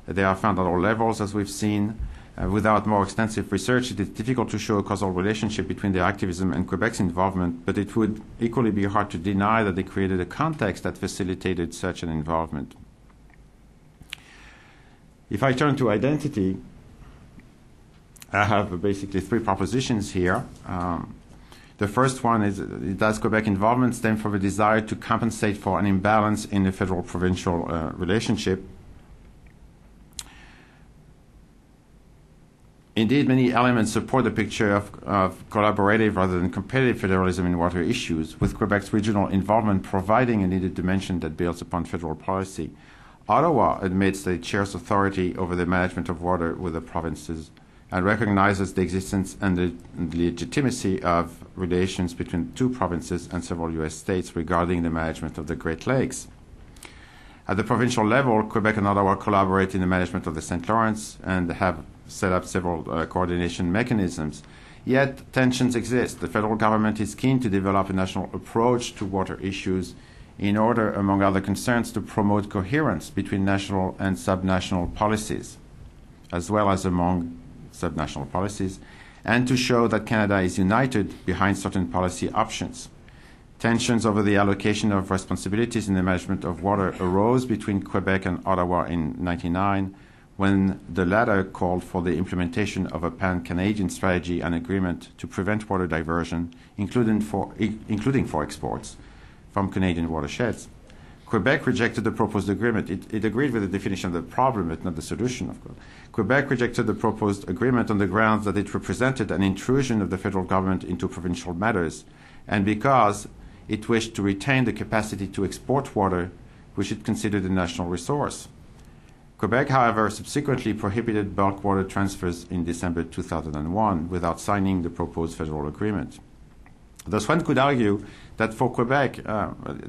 They are found at all levels, as we've seen. Without more extensive research, it is difficult to show a causal relationship between their activism and Quebec's involvement, but it would equally be hard to deny that they created a context that facilitated such an involvement. If I turn to identity, I have basically three propositions here. The first one is, does Quebec involvement stem from a desire to compensate for an imbalance in the federal-provincial relationship? Indeed, many elements support the picture of collaborative rather than competitive federalism in water issues, with Quebec's regional involvement providing a needed dimension that builds upon federal policy. Ottawa admits that it shares authority over the management of water with the provinces and recognizes the existence and the legitimacy of relations between two provinces and several U.S. states regarding the management of the Great Lakes. At the provincial level, Quebec and Ottawa collaborate in the management of the St. Lawrence and have set up several coordination mechanisms. Yet tensions exist. The federal government is keen to develop a national approach to water issues in order, among other concerns, to promote coherence between national and subnational policies, as well as among subnational policies, and to show that Canada is united behind certain policy options. Tensions over the allocation of responsibilities in the management of water arose between Quebec and Ottawa in 1999, when the latter called for the implementation of a pan-Canadian strategy and agreement to prevent water diversion, including for exports from Canadian watersheds. Quebec rejected the proposed agreement. It agreed with the definition of the problem, but not the solution, of course. Quebec rejected the proposed agreement on the grounds that it represented an intrusion of the federal government into provincial matters, and because it wished to retain the capacity to export water, which it considered a national resource. Quebec, however, subsequently prohibited bulk water transfers in December 2001 without signing the proposed federal agreement. Thus, one could argue that for Quebec,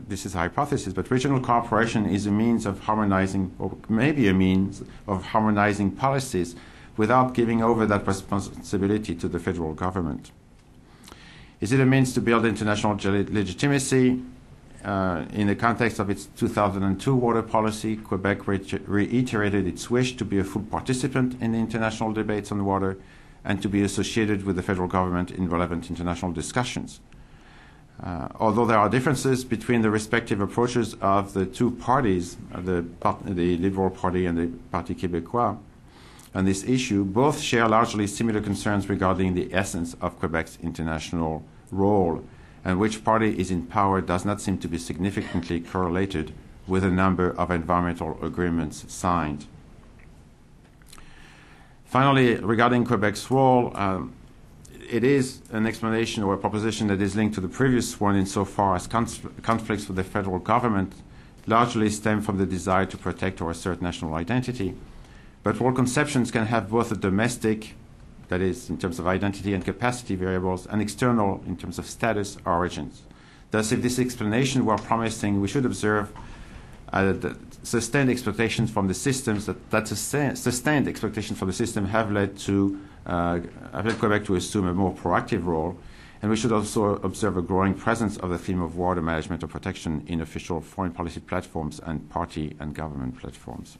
this is a hypothesis, but regional cooperation is a means of harmonizing, or maybe a means of harmonizing policies without giving over that responsibility to the federal government. Is it a means to build international legitimacy? In the context of its 2002 water policy, Quebec reiterated its wish to be a full participant in the international debates on water and to be associated with the federal government in relevant international discussions. Although there are differences between the respective approaches of the two parties, the Liberal Party and the Parti Québécois, on this issue, both share largely similar concerns regarding the essence of Quebec's international role, and which party is in power does not seem to be significantly correlated with the number of environmental agreements signed. Finally, regarding Quebec's role, it is an explanation or a proposition that is linked to the previous one insofar as conflicts with the federal government largely stem from the desire to protect or assert national identity. But role conceptions can have both a domestic, that is, in terms of identity and capacity variables, and external, in terms of status, origins. Thus, if this explanation were promising, we should observe that sustained expectations from the systems sustained expectations from the system have led Quebec to assume a more proactive role, and we should also observe a growing presence of the theme of water management or protection in official foreign policy platforms and party and government platforms.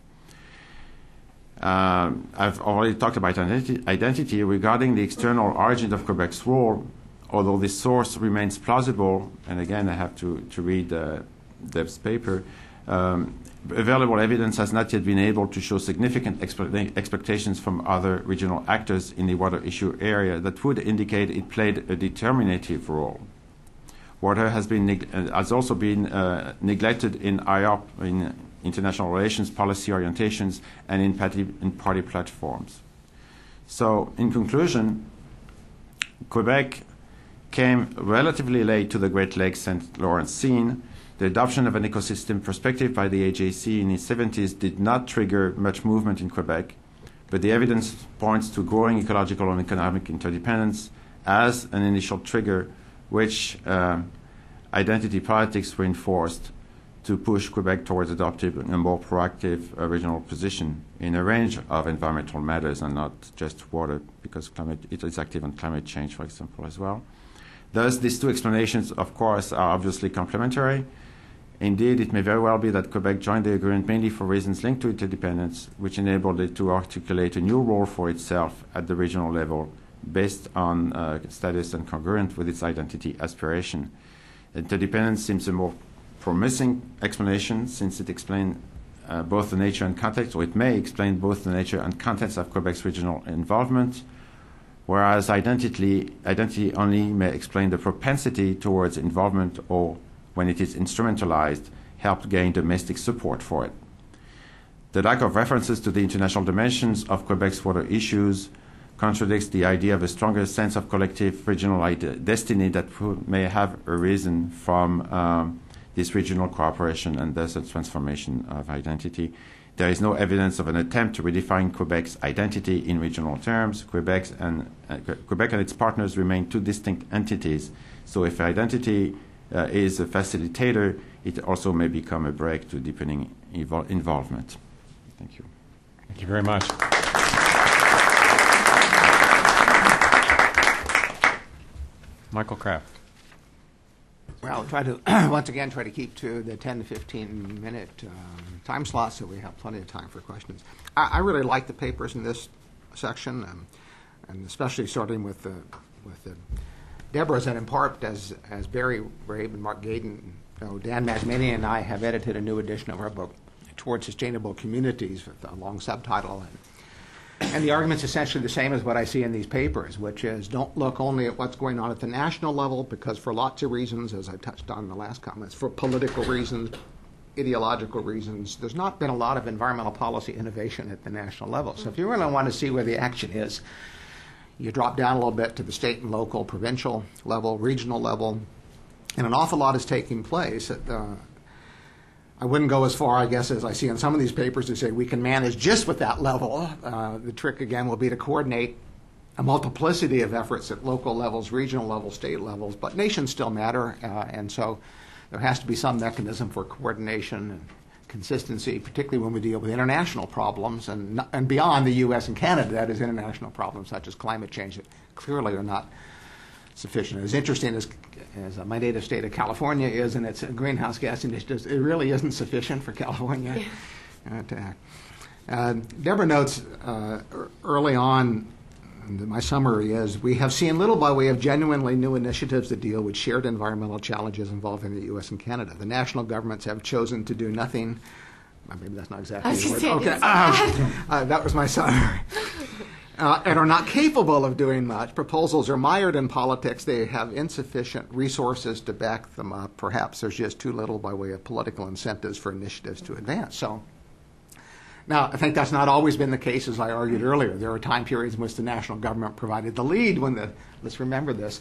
I've already talked about identity. Regarding the external origin of Quebec's role, although this source remains plausible, and again I have to read Deb's paper, available evidence has not yet been able to show significant expectations from other regional actors in the water issue area that would indicate it played a determinative role. Water has also been neglected in IOP, in international relations policy orientations, and in party platforms. So, in conclusion, Quebec came relatively late to the Great Lakes St. Lawrence scene. The adoption of an ecosystem perspective by the AJC in the 70s did not trigger much movement in Quebec, but the evidence points to growing ecological and economic interdependence as an initial trigger, which identity politics reinforced to push Quebec towards adopting a more proactive regional position in a range of environmental matters and not just water, because it is active on climate change, for example, as well. Thus, these two explanations, of course, are obviously complementary. Indeed, it may very well be that Quebec joined the agreement mainly for reasons linked to interdependence, which enabled it to articulate a new role for itself at the regional level based on status and congruent with its identity aspiration. Interdependence seems a more promising explanation, since it explains both the nature and context, or it may explain both the nature and context of Quebec's regional involvement, whereas identity only may explain the propensity towards involvement, or, when it is instrumentalized, help gain domestic support for it. The lack of references to the international dimensions of Quebec's water issues contradicts the idea of a stronger sense of collective regional destiny that may have arisen from this regional cooperation and thus a transformation of identity. There is no evidence of an attempt to redefine Quebec's identity in regional terms. Quebec and its partners remain two distinct entities. So if identity is a facilitator, it also may become a brake to deepening involvement. Thank you. Thank you very much. Michael Kraft. Well, I'll try to, once again, try to keep to the 10 to 15 minute time slot so we have plenty of time for questions. I really like the papers in this section, and especially starting with Deborah's, and in part, as Barry Rabe and Mark Gaydon, Dan Masmanian and I have edited a new edition of our book, Towards Sustainable Communities, with a long subtitle. And the argument's essentially the same as what I see in these papers, which is don't look only at what's going on at the national level, because for lots of reasons, as I touched on in the last comments, for political reasons, ideological reasons, there's not been a lot of environmental policy innovation at the national level. So if you really want to see where the action is, you drop down a little bit to the state and local, provincial level, regional level, and an awful lot is taking place at I wouldn't go as far, I guess, as I see in some of these papers to say we can manage just with that level. The trick, again, will be to coordinate a multiplicity of efforts at local levels, regional levels, state levels, but nations still matter, and so there has to be some mechanism for coordination and consistency, particularly when we deal with international problems and beyond the U.S. and Canada, that is international problems such as climate change that clearly are not sufficient. As interesting as my native state of California is in its greenhouse gas initiatives, it really isn't sufficient for California to act. Deborah notes early on, my summary is, we have seen little by way of genuinely new initiatives that deal with shared environmental challenges involving the U.S. and Canada. The national governments have chosen to do nothing. Maybe that's not exactly the word. Okay. That was my summary. And are not capable of doing much. Proposals are mired in politics. They have insufficient resources to back them up. Perhaps there's just too little by way of political incentives for initiatives to advance. So, now, I think that's not always been the case, as I argued earlier. There are time periods in which the national government provided the lead let's remember this.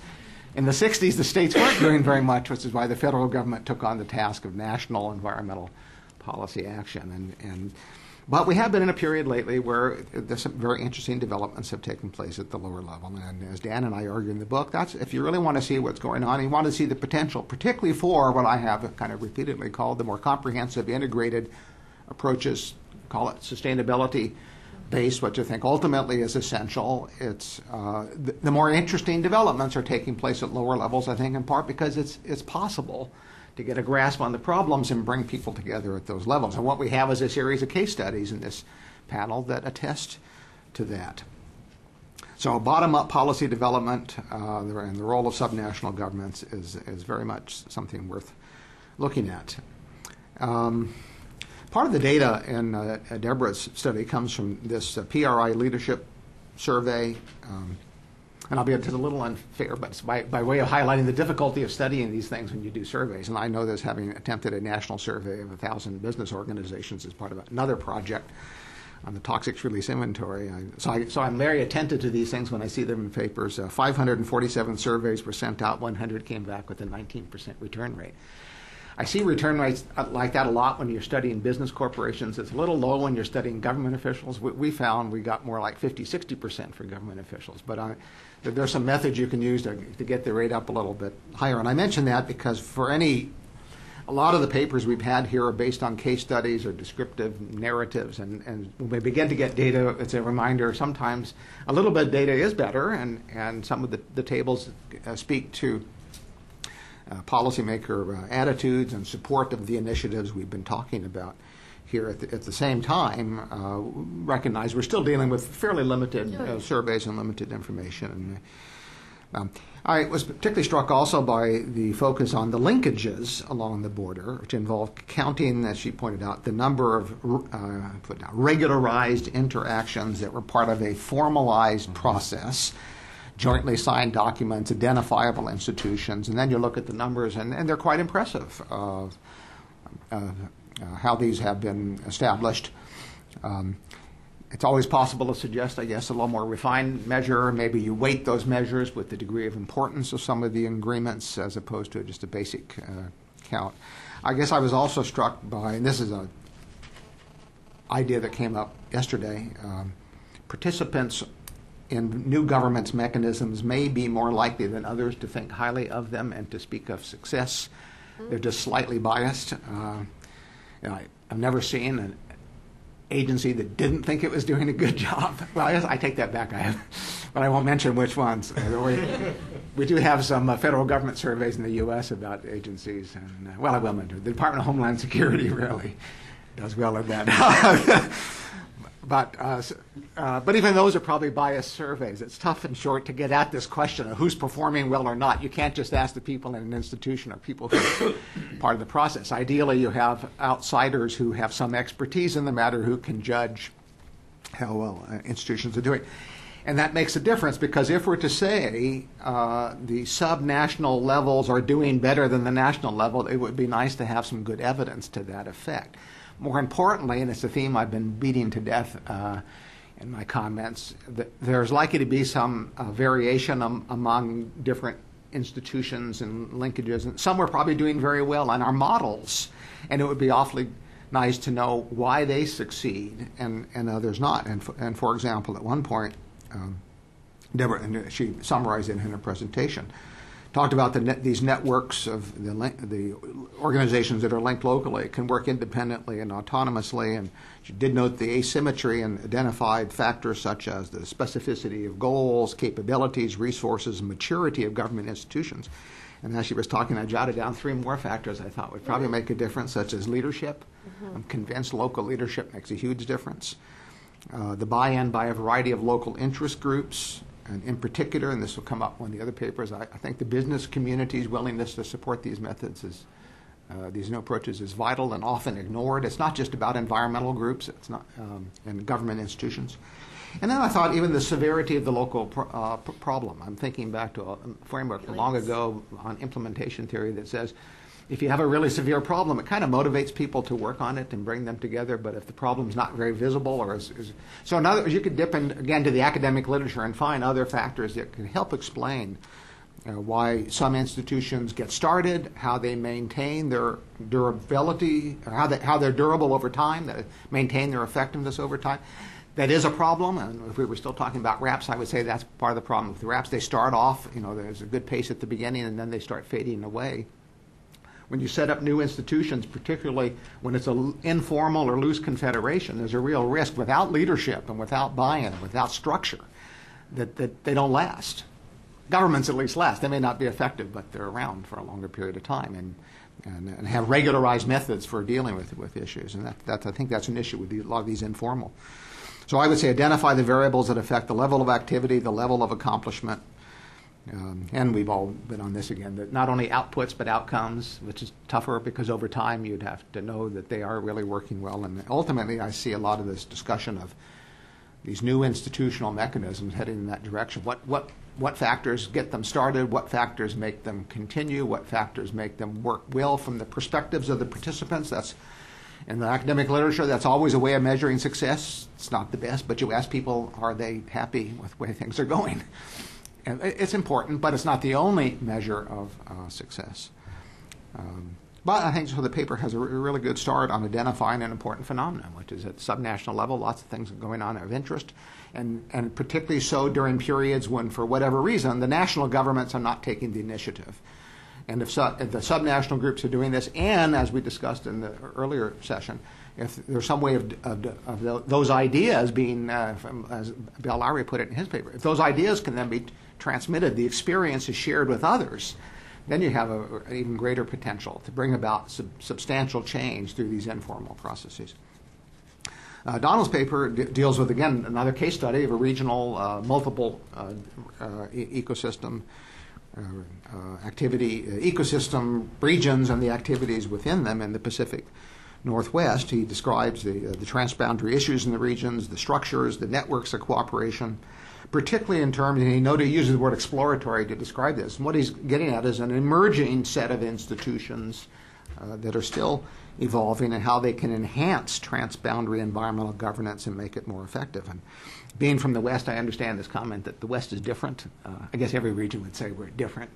In the 60s, the states weren't doing very much, which is why the federal government took on the task of national environmental policy action. But we have been in a period lately where there's some very interesting developments have taken place at the lower level. And as Dan and I argue in the book, that's if you really want to see what's going on, you want to see the potential, particularly for what I have kind of repeatedly called the more comprehensive, integrated approaches, call it sustainability-based, which I think ultimately is essential. It's the more interesting developments are taking place at lower levels, I think, in part because it's possible to get a grasp on the problems and bring people together at those levels. And what we have is a series of case studies in this panel that attest to that. So bottom-up policy development and the role of subnational governments is very much something worth looking at. Part of the data in Deborah's study comes from this PRI leadership survey. And I'll be a little unfair, but it's by way of highlighting the difficulty of studying these things when you do surveys. And I know this, having attempted a national survey of 1,000 business organizations as part of another project on the toxics release inventory. So I'm very attentive to these things when I see them in papers. 547 surveys were sent out, 100 came back with a 19% return rate. I see return rates like that a lot when you're studying business corporations. It's a little low when you're studying government officials. We found we got more like 50, 60% for government officials. But there's some methods you can use to get the rate up a little bit higher. And I mention that because a lot of the papers we've had here are based on case studies or descriptive narratives. And when we begin to get data, it's a reminder sometimes a little bit of data is better. And some of the tables speak to policymaker attitudes and support of the initiatives we've been talking about here. At the same time, recognize we're still dealing with fairly limited surveys and limited information. I was particularly struck also by the focus on the linkages along the border, which involve counting, as she pointed out, the number of regularized interactions that were part of a formalized process, jointly signed documents, identifiable institutions, and then you look at the numbers, and they're quite impressive of how these have been established. It's always possible to suggest, I guess, a little more refined measure. Maybe you weight those measures with the degree of importance of some of the agreements as opposed to just a basic count. I guess I was also struck by, and this is idea that came up yesterday. Participants in new government's mechanisms may be more likely than others to think highly of them and to speak of success. They're just slightly biased. I've never seen an agency that didn't think it was doing a good job. Well, I guess I take that back. I have, but I won't mention which ones. We do have some federal government surveys in the U.S. about agencies, and well, I will mention the Department of Homeland Security really does well at that. But even those are probably biased surveys. It's tough, in short, to get at this question of who's performing well or not. You can't just ask the people in an institution or people who are part of the process. Ideally, you have outsiders who have some expertise in the matter who can judge how well institutions are doing. And that makes a difference, because if we're to say the subnational levels are doing better than the national level, it would be nice to have some good evidence to that effect. More importantly, and it's a theme I've been beating to death in my comments, that there's likely to be some variation among different institutions and linkages. And some are probably doing very well on our models, and it would be awfully nice to know why they succeed and others not. And for example, at one point, Deborah, and she summarized it in her presentation, talked about these networks of the organizations that are linked locally can work independently and autonomously, and she did note the asymmetry and identified factors such as the specificity of goals, capabilities, resources, and maturity of government institutions. And as she was talking, I jotted down 3 more factors I thought would probably make a difference, such as leadership. I'm convinced local leadership makes a huge difference. The buy-in by a variety of local interest groups, and in particular, and this will come up in one of the other papers, I think the business community's willingness to support these methods these new approaches is vital and often ignored. It's not just about environmental groups, it's not, and government institutions. And then I thought even the severity of the local problem. I'm thinking back to a framework long ago on implementation theory that says if you have a really severe problem, it kind of motivates people to work on it and bring them together. But if the problem's not very visible, so in other words, you could dip in again to the academic literature and find other factors that can help explain why some institutions get started, how they maintain their durability, or how they're durable over time, that maintain their effectiveness over time. That is a problem, and if we were still talking about RAPs, I would say that's part of the problem with the RAPs. They start off, there's a good pace at the beginning, and then they start fading away. When you set up new institutions, particularly when it's an informal or loose confederation, there's a real risk without leadership and without buy-in and without structure that they don't last. Governments at least last. They may not be effective, but they're around for a longer period of time and have regularized methods for dealing with issues. And I think that's an issue with a lot of these informal. So I would say identify the variables that affect the level of activity, the level of accomplishment, and we've all been on this again, that not only outputs but outcomes, which is tougher because over time you'd have to know that they are really working well. And ultimately I see a lot of this discussion of these new institutional mechanisms heading in that direction. What factors get them started? What factors make them continue? What factors make them work well from the perspectives of the participants? That's in the academic literature, that's always a way of measuring success. It's not the best, but you ask people, are they happy with the way things are going? And it's important, but it's not the only measure of success. But I think so the paper has a really good start on identifying an important phenomenon, which is at subnational level, lots of things are going on of interest, and particularly so during periods when, for whatever reason, the national governments are not taking the initiative. And if the subnational groups are doing this, and as we discussed in the earlier session, if there's some way of those ideas being, as Bill Lowry put it in his paper, if those ideas can then be transmitted, the experience is shared with others, then you have an even greater potential to bring about substantial change through these informal processes. Donald's paper deals with, again, another case study of a regional multiple ecosystem ecosystem regions and the activities within them in the Pacific Northwest. He describes the transboundary issues in the regions, the structures, the networks of cooperation, particularly in terms, and he uses the word exploratory to describe this. And what he's getting at is an emerging set of institutions that are still evolving and how they can enhance transboundary environmental governance and make it more effective. And being from the West, I understand this comment that the West is different. I guess every region would say we're different.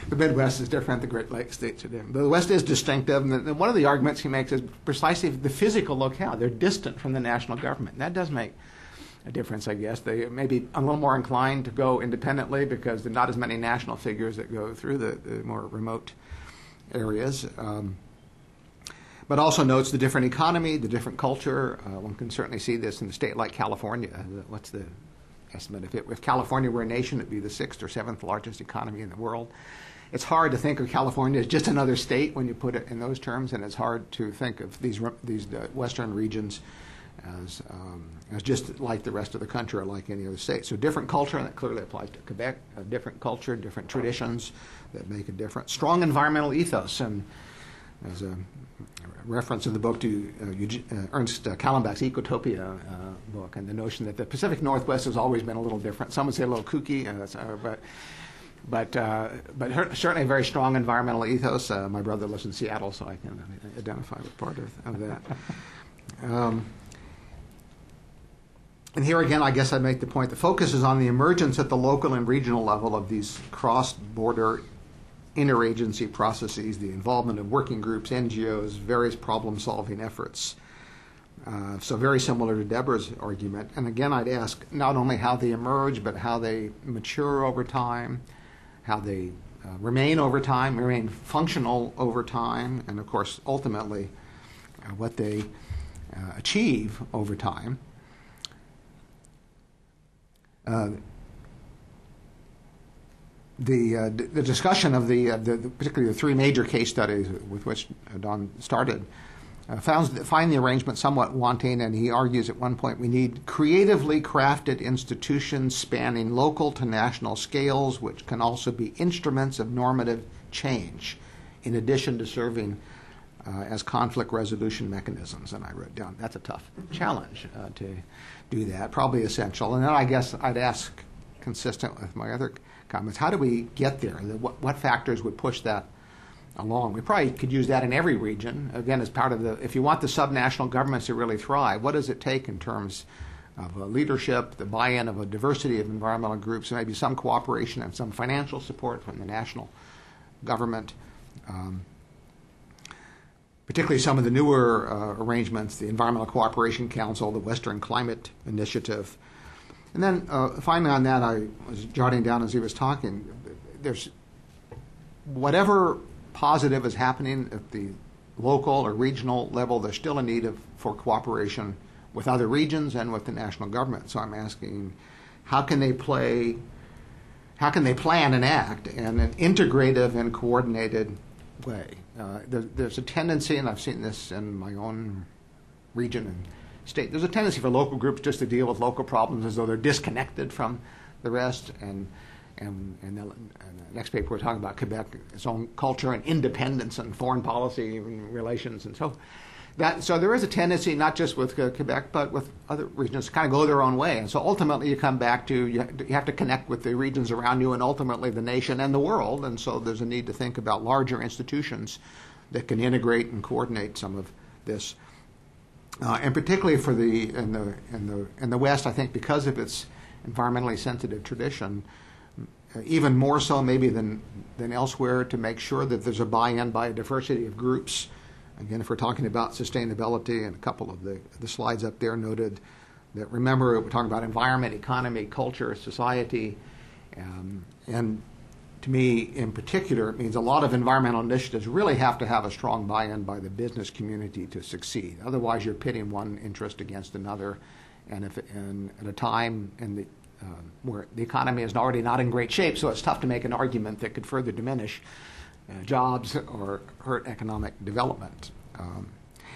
The Midwest is different. The Great Lakes states are different. The West is distinctive. And one of the arguments he makes is precisely the physical locale. They're distant from the national government. And that does make a difference, I guess. They may be a little more inclined to go independently because there are not as many national figures that go through the more remote areas. But also notes the different economy, the different culture. One can certainly see this in a state like California. What's the estimate? If California were a nation, it'd be the 6th or 7th largest economy in the world. It's hard to think of California as just another state when you put it in those terms, and it's hard to think of these western regions as just like the rest of the country or like any other state. So different culture, and that clearly applies to Quebec, different culture, different traditions that make a difference. Strong environmental ethos, and there's a reference in the book to Ernst Kallenbach's Ecotopia book, and the notion that the Pacific Northwest has always been a little different. Some would say a little kooky, but certainly a very strong environmental ethos. My brother lives in Seattle, so I can identify with part of that. And here again, I guess I make the point, the focus is on the emergence at the local and regional level of these cross-border interagency processes, the involvement of working groups, NGOs, various problem-solving efforts. So very similar to Deborah's argument. And again, I'd ask not only how they emerge, but how they mature over time, how they remain over time, remain functional over time, and of course, ultimately, what they achieve over time. The discussion of particularly the three major case studies with which Don started find the arrangement somewhat wanting, and he argues at one point we need creatively crafted institutions spanning local to national scales, which can also be instruments of normative change, in addition to serving as conflict resolution mechanisms. And I wrote down that's a tough challenge to do that, probably essential. And then I guess I'd ask, consistent with my other comments, how do we get there? What factors would push that along? We probably could use that in every region. Again, as part of if you want the subnational governments to really thrive, what does it take in terms of leadership, the buy-in of a diversity of environmental groups, maybe some cooperation and some financial support from the national government, particularly some of the newer arrangements, the Environmental Cooperation Council, the Western Climate Initiative. And then finally on that, I was jotting down as he was talking, there's whatever positive is happening at the local or regional level, there's still a need for cooperation with other regions and with the national government. So I'm asking, how can they plan and act in an integrative and coordinated way? There's a tendency, and I've seen this in my own region and state, there's a tendency for local groups just to deal with local problems as though they're disconnected from the rest. And the next paper we're talking about Quebec, its own culture and independence and foreign policy and relations and so so there is a tendency, not just with Quebec, but with other regions, to kind of go their own way. And so ultimately you come back to you have to connect with the regions around you and ultimately the nation and the world. And so there's a need to think about larger institutions that can integrate and coordinate some of this. And particularly for in the West, I think because of its environmentally sensitive tradition, even more so maybe than elsewhere, to make sure that there's a buy-in by a diversity of groups. Again, if we're talking about sustainability, and a couple of the slides up there noted that, remember, we're talking about environment, economy, culture, society, and to me in particular, it means a lot of environmental initiatives really have to have a strong buy-in by the business community to succeed. Otherwise, you're pitting one interest against another, and at a time where the economy is already not in great shape, so it's tough to make an argument that could further diminish jobs or hurt economic development.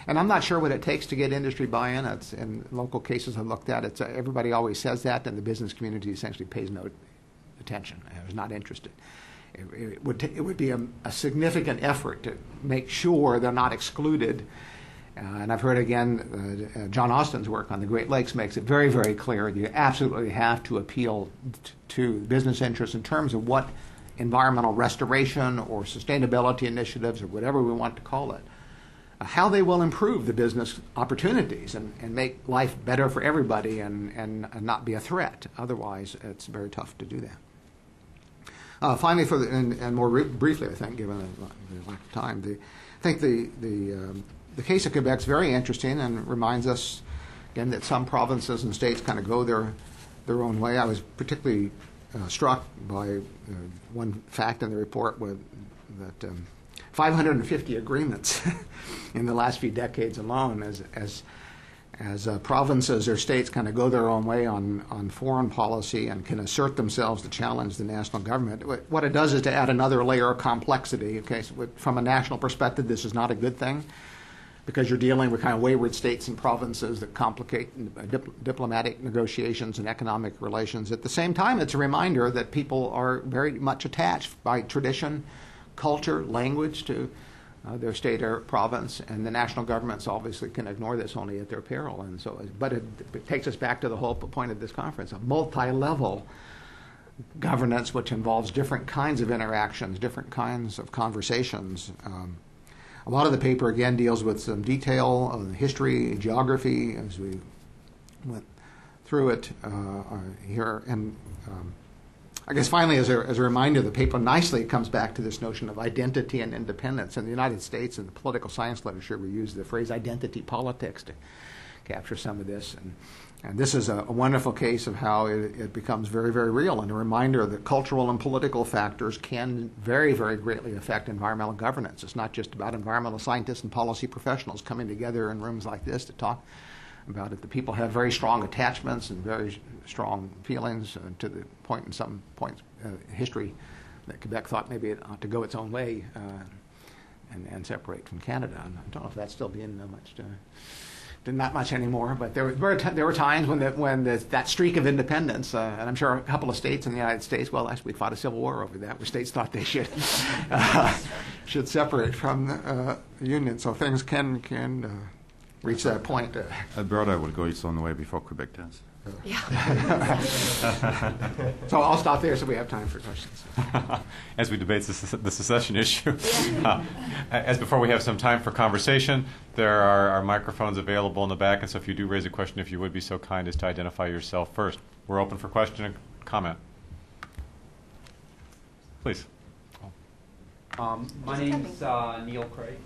And I'm not sure what it takes to get industry buy-in. It's, in local cases I've looked at, everybody always says that, and the business community essentially pays no attention, is not interested. It would be a significant effort to make sure they're not excluded. And I've heard again, John Austin's work on the Great Lakes makes it very, very clear you absolutely have to appeal to business interests in terms of what environmental restoration or sustainability initiatives or whatever we want to call it, how they will improve the business opportunities and make life better for everybody and not be a threat. Otherwise, it's very tough to do that. Finally, and more briefly, I think, given the lack of time, I think the case of Quebec is very interesting and reminds us, again, that some provinces and states kind of go their own way. I was particularly struck by one fact in the report that 550 agreements in the last few decades alone as provinces or states kind of go their own way on foreign policy and can assert themselves to challenge the national government. What it does is to add another layer of complexity. Okay, so from a national perspective, this is not a good thing because you're dealing with kind of wayward states and provinces that complicate diplomatic negotiations and economic relations. At the same time, it's a reminder that people are very much attached by tradition, culture, language to their state or province, and the national governments obviously can ignore this only at their peril. And so, but it takes us back to the whole point of this conference: a multi-level governance, which involves different kinds of interactions, different kinds of conversations. A lot of the paper again deals with some detail of the history, geography, as we went through it here, and I guess finally, as a reminder, the paper nicely comes back to this notion of identity and independence. In the United States, in the political science literature, we use the phrase identity politics to capture some of this. And this is a wonderful case of how it becomes very, very real, and a reminder that cultural and political factors can very, very greatly affect environmental governance. It's not just about environmental scientists and policy professionals coming together in rooms like this to talk about it. The people have very strong attachments and very strong feelings to the point in some points history that Quebec thought maybe it ought to go its own way and separate from Canada. And I don't know if that's still being not much anymore, but there were times when that streak of independence, and I'm sure a couple of states in the United States, well, actually we fought a civil war over that, where states thought they should separate from the Union. So things can reach that point. Alberta will go its own way before Quebec does. Yeah. So I'll stop there so we have time for questions. As we debate the secession issue, as before we have some time for conversation, there are microphones available in the back, and so if you do raise a question, if you would be so kind as to identify yourself first. We're open for question and comment. Please. My name's Neil Craig.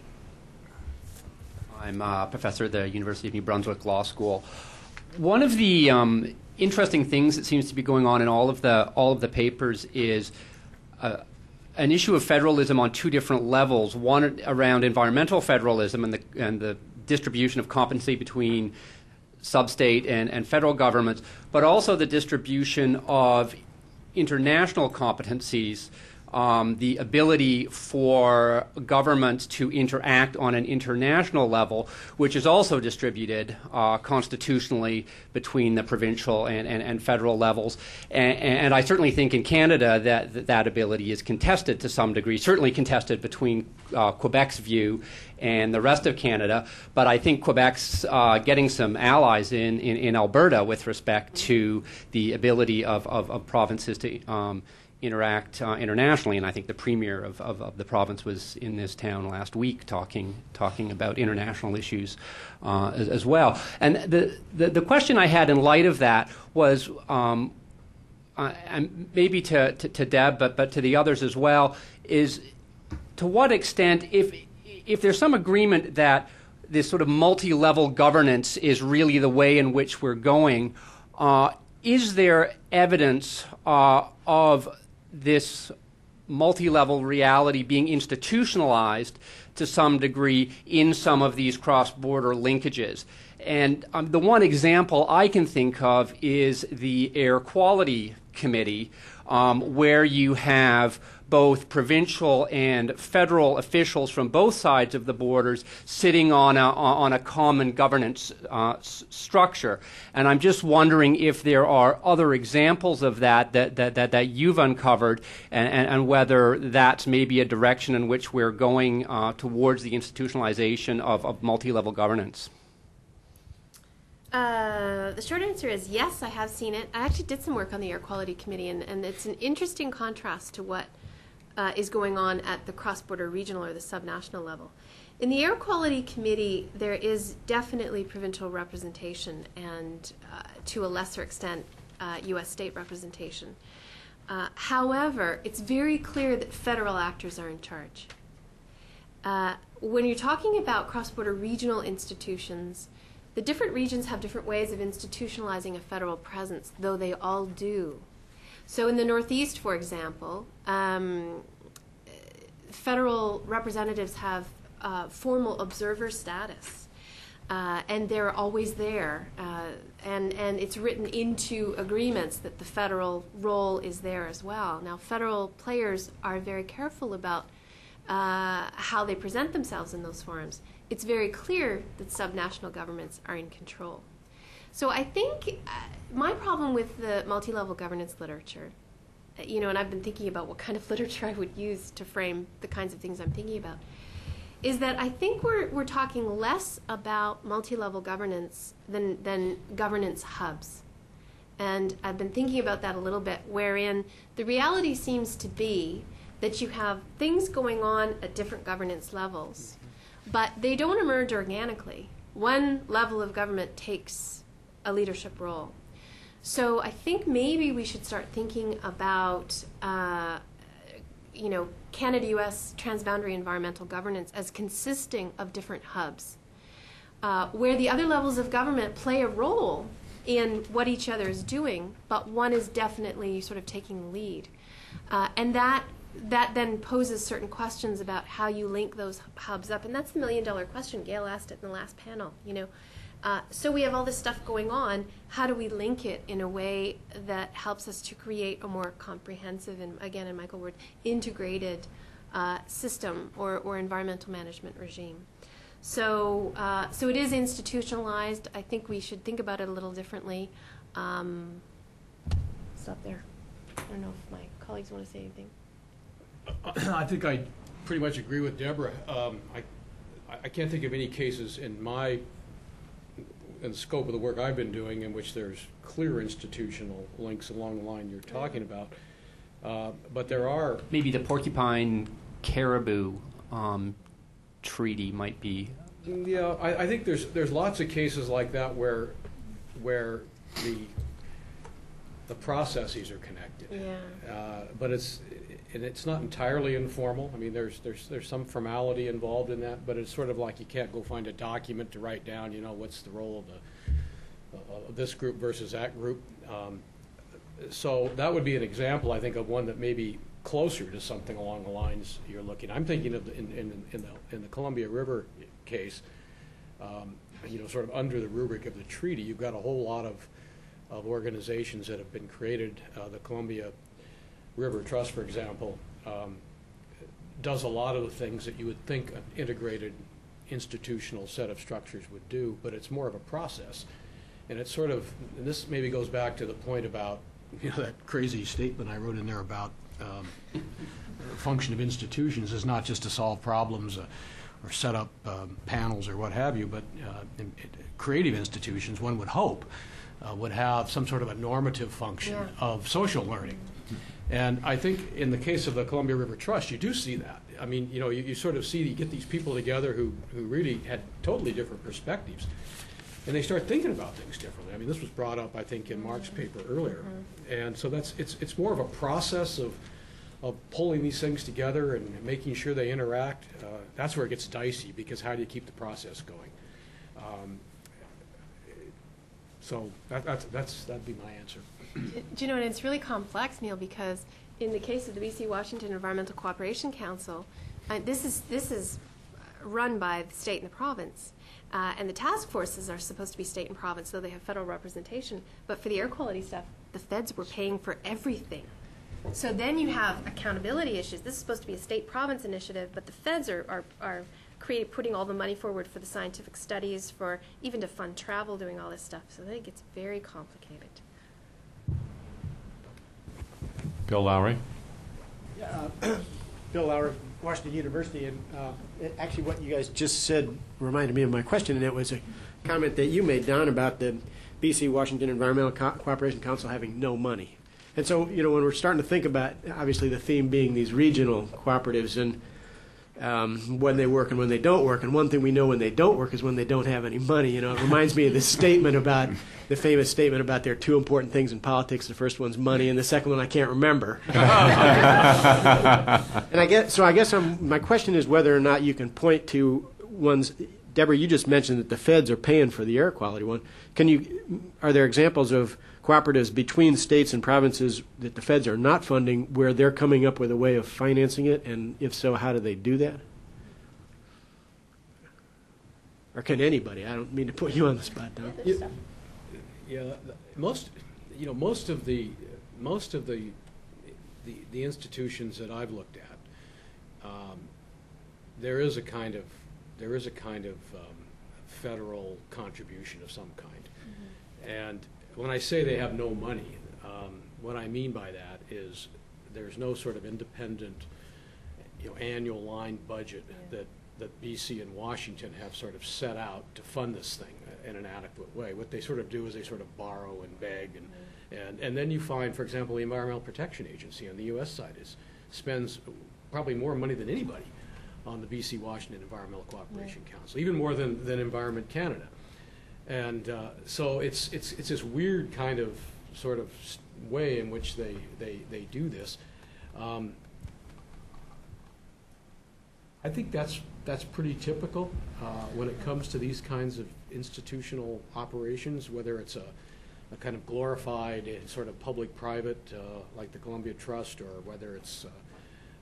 I'm a professor at the University of New Brunswick Law School. One of the interesting things that seems to be going on in all of the papers is an issue of federalism on two different levels. One around environmental federalism and the distribution of competency between sub-state and federal governments, but also the distribution of international competencies. The ability for governments to interact on an international level, which is also distributed constitutionally between the provincial and federal levels. And I certainly think in Canada that ability is contested to some degree, certainly contested between Quebec's view and the rest of Canada. But I think Quebec's getting some allies in Alberta with respect to the ability of provinces to interact internationally, and I think the premier of the province was in this town last week talking about international issues as well. And the question I had in light of that was, and maybe to Deb, but to the others as well, is to what extent, if there's some agreement that this sort of multi-level governance is really the way in which we're going, is there evidence of this multi-level reality being institutionalized to some degree in some of these cross-border linkages? And the one example I can think of is the Air Quality Committee, where you have both provincial and federal officials from both sides of the borders sitting on a common governance structure. And I'm just wondering if there are other examples of that you've uncovered, and whether that's maybe a direction in which we're going towards the institutionalization of multi-level governance. The short answer is yes, I have seen it. I actually did some work on the Air Quality Committee, and it's an interesting contrast to what is going on at the cross-border regional or the subnational level. In the Air Quality Committee, there is definitely provincial representation and, to a lesser extent, U.S. state representation. However, it's very clear that federal actors are in charge. When you're talking about cross-border regional institutions, the different regions have different ways of institutionalizing a federal presence, though they all do. So in the Northeast, for example, federal representatives have formal observer status, and they're always there, and it's written into agreements that the federal role is there as well. Now, federal players are very careful about how they present themselves in those forums. It's very clear that subnational governments are in control. So I think my problem with the multi-level governance literature, and I've been thinking about what kind of literature I would use to frame the kinds of things I'm thinking about, is that I think we're talking less about multi-level governance than governance hubs. And I've been thinking about that a little bit, wherein the reality seems to be that you have things going on at different governance levels, but they don't emerge organically. One level of government takes a leadership role. So I think maybe we should start thinking about Canada-U.S. transboundary environmental governance as consisting of different hubs, where the other levels of government play a role in what each other is doing, but one is definitely sort of taking the lead. And that then poses certain questions about how you link those hubs up. And that's the million-dollar question. Gail asked it in the last panel. So we have all this stuff going on. How do we link it in a way that helps us to create a more comprehensive and, again, in Michael's word, integrated system or environmental management regime? So it is institutionalized. I think we should think about it a little differently. Stop there. I don't know if my colleagues want to say anything. I think I pretty much agree with Deborah. I can't think of any cases in the scope of the work I've been doing in which there's clear institutional links along the line you're talking about. But there are... Maybe the porcupine-caribou treaty might be... Yeah, I think there's lots of cases like that where the processes are connected. Yeah. But it's not entirely informal. I mean, there's some formality involved in that, but it's sort of like you can't go find a document to write down, what's the role of this group versus that group. So that would be an example, I think, of one that may be closer to something along the lines you're looking. I'm thinking of in the Columbia River case, sort of under the rubric of the treaty, you've got a whole lot of organizations that have been created. The Columbia River Trust, for example, does a lot of the things that you would think an integrated institutional set of structures would do, but it's more of a process. And it's sort of, and this maybe goes back to the point about that crazy statement I wrote in there about the function of institutions is not just to solve problems or set up panels or what have you, but creative institutions, one would hope, would have some sort of a normative function of social learning. And I think in the case of the Columbia River Trust, you do see that. I mean, you sort of see, you get these people together who really had totally different perspectives, and they start thinking about things differently. I mean, this was brought up, I think, in Mark's paper earlier. And so it's more of a process of pulling these things together and making sure they interact. That's where it gets dicey, because how do you keep the process going? So that'd be my answer. Do you know, and it's really complex, Neil, because in the case of the BC Washington Environmental Cooperation Council, this is run by the state and the province, and the task forces are supposed to be state and province, though they have federal representation. But for the air quality stuff, the feds were paying for everything. So then you have accountability issues. This is supposed to be a state-province initiative, but the feds are putting all the money forward for the scientific studies, for even to fund travel, doing all this stuff. So then it gets very complicated. Bill Lowry. Yeah, Bill Lowry, Washington University, and actually what you guys just said reminded me of my question, and it was a comment that you made, Don, about the BC Washington Environmental Cooperation Council having no money. And so, when we're starting to think about, obviously, the theme being these regional cooperatives and when they work and when they don't work, and one thing we know when they don't work is when they don't have any money. It reminds me of this statement about, the famous statement about there are two important things in politics. The first one's money, and the second one I can't remember. And I guess my question is whether or not you can point to ones. Deborah, you just mentioned that the feds are paying for the air quality one. Are there examples of cooperatives between states and provinces that the feds are not funding where they're coming up with a way of financing it? And if so, how do they do that? Or can anybody? I don't mean to put you on the spot, Don. Most of the institutions that I've looked at, there is a kind of federal contribution of some kind. Mm-hmm. And when I say they have no money, what I mean by that is there's no sort of independent, annual line budget that BC and Washington have sort of set out to fund this thing in an adequate way. What they sort of do is they sort of borrow and beg, and then you find, for example, the Environmental Protection Agency on the U.S. side spends probably more money than anybody on the BC Washington Environmental Cooperation Council, even more than Environment Canada. And so it's this weird kind of sort of way in which they do this. I think that's pretty typical when it comes to these kinds of institutional operations, whether it's a kind of glorified sort of public-private like the Columbia Trust, or whether it's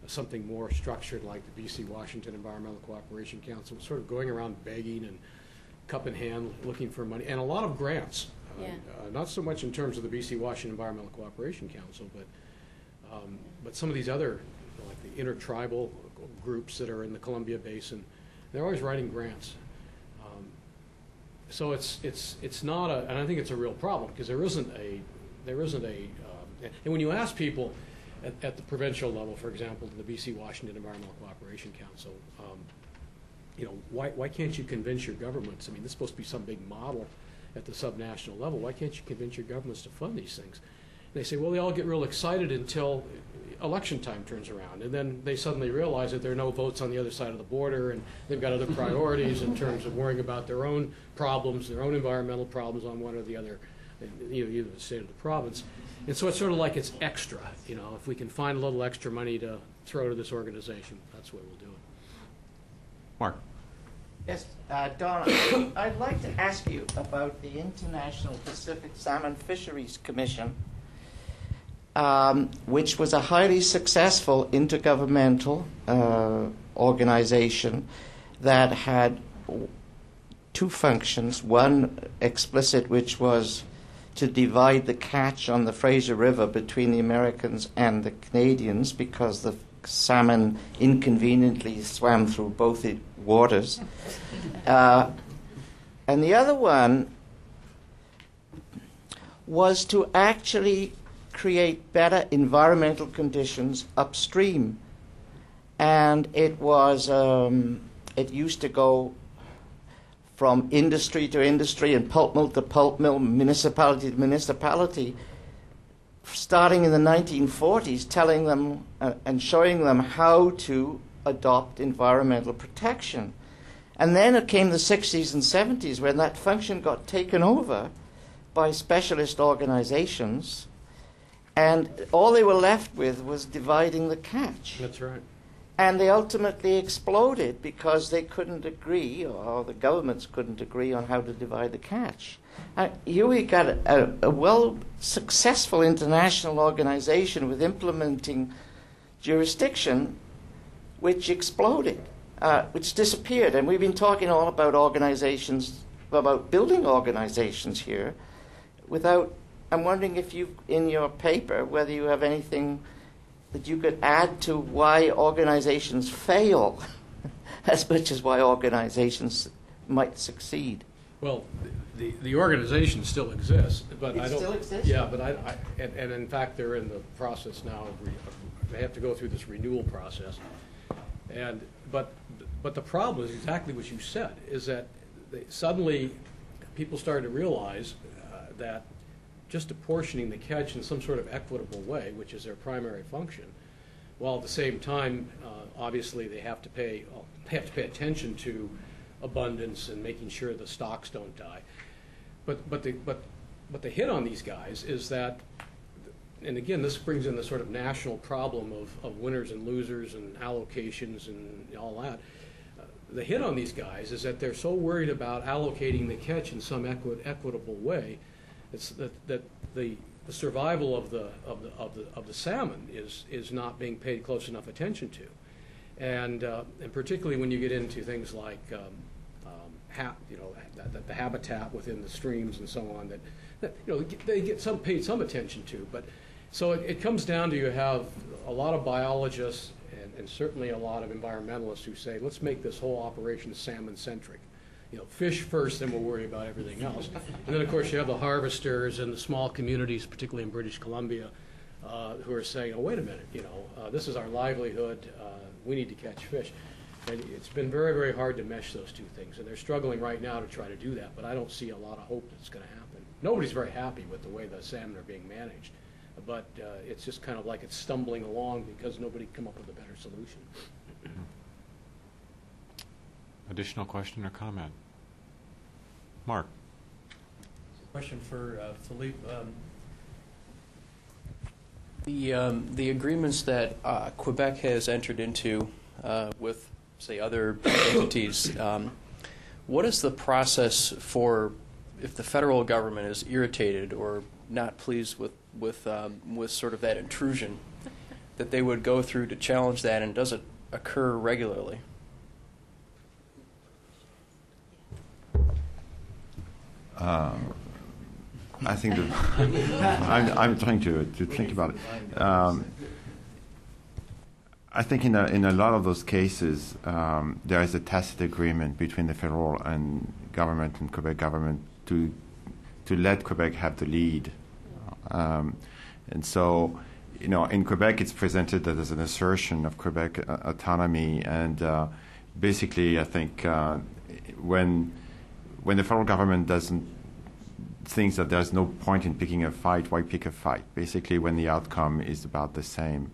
something more structured like the BC Washington Environmental Cooperation Council, sort of going around begging and cup in hand looking for money, and a lot of grants. Not so much in terms of the BC Washington Environmental Cooperation Council, but some of these other, like the intertribal groups that are in the Columbia Basin, they're always writing grants. So it's not a, and I think it's a real problem because there isn't a, and when you ask people at the provincial level, for example, to the BC Washington Environmental Cooperation Council, why can't you convince your governments? I mean, this is supposed to be some big model at the subnational level. Why can't you convince your governments to fund these things? And they say, well, they all get real excited until election time turns around, and then they suddenly realize that there are no votes on the other side of the border, and they've got other priorities in terms of worrying about their own problems, their own environmental problems on one or the other, either the state or the province. And so it's sort of like it's extra. If we can find a little extra money to throw to this organization, that's what we'll do it. Mark. Yes, Don, I'd like to ask you about the International Pacific Salmon Fisheries Commission, which was a highly successful intergovernmental organization that had two functions. One explicit, which was to divide the catch on the Fraser River between the Americans and the Canadians, because the salmon inconveniently swam through both the waters. And the other one was to actually create better environmental conditions upstream. And it was, it used to go from industry to industry and pulp mill to pulp mill, municipality to municipality, starting in the 1940s, telling them and showing them how to adopt environmental protection. And then it came the 60s and 70s when that function got taken over by specialist organizations, and all they were left with was dividing the catch. That's right. And they ultimately exploded because they couldn't agree, or the governments couldn't agree on how to divide the catch. Here we got a successful international organization with implementing jurisdiction, which exploded, which disappeared. And we've been talking all about organizations, about building organizations here, without. I'm wondering if you, in your paper, whether you have anything that you could add to why organizations fail as much as why organizations might succeed. Well, the organization still exists, but I don't. Still exists? Yeah, but and in fact they're in the process now of they have to go through this renewal process, but the problem is exactly what you said, is that suddenly people started to realize that just apportioning the catch in some sort of equitable way, which is their primary function, while at the same time, obviously, they have to pay attention to abundance and making sure the stocks don't die. But the hit on these guys is that, and again, this brings in the sort of national problem of winners and losers and allocations and all that. The hit on these guys is that they're so worried about allocating the catch in some equitable way, it's that the survival of the salmon is not being paid close enough attention to, and particularly when you get into things like the habitat within the streams and so on, that they get paid some attention to. But so it comes down to, you have a lot of biologists and certainly a lot of environmentalists who say, let's make this whole operation salmon-centric. Fish first, then we'll worry about everything else. And then, of course, you have the harvesters and the small communities, particularly in British Columbia, who are saying, oh, wait a minute, this is our livelihood, we need to catch fish. And it's been very, very hard to mesh those two things, and they're struggling right now to try to do that, but I don't see a lot of hope that's going to happen. Nobody's very happy with the way the salmon are being managed, but it's just kind of like it's stumbling along because nobody come up with a better solution. Additional question or comment? Mark. Question for Philippe. The agreements that Quebec has entered into with, say, other entities, what is the process for if the federal government is irritated or not pleased with sort of that intrusion that they would go through to challenge that, and does it occur regularly? I think that I'm trying to think about it. I think in a lot of those cases, there is a tacit agreement between the federal and government and Quebec government to let Quebec have the lead, and so in Quebec it's presented as an assertion of Quebec autonomy, and basically I think when the federal government thinks that there's no point in picking a fight, why pick a fight? Basically, when the outcome is about the same.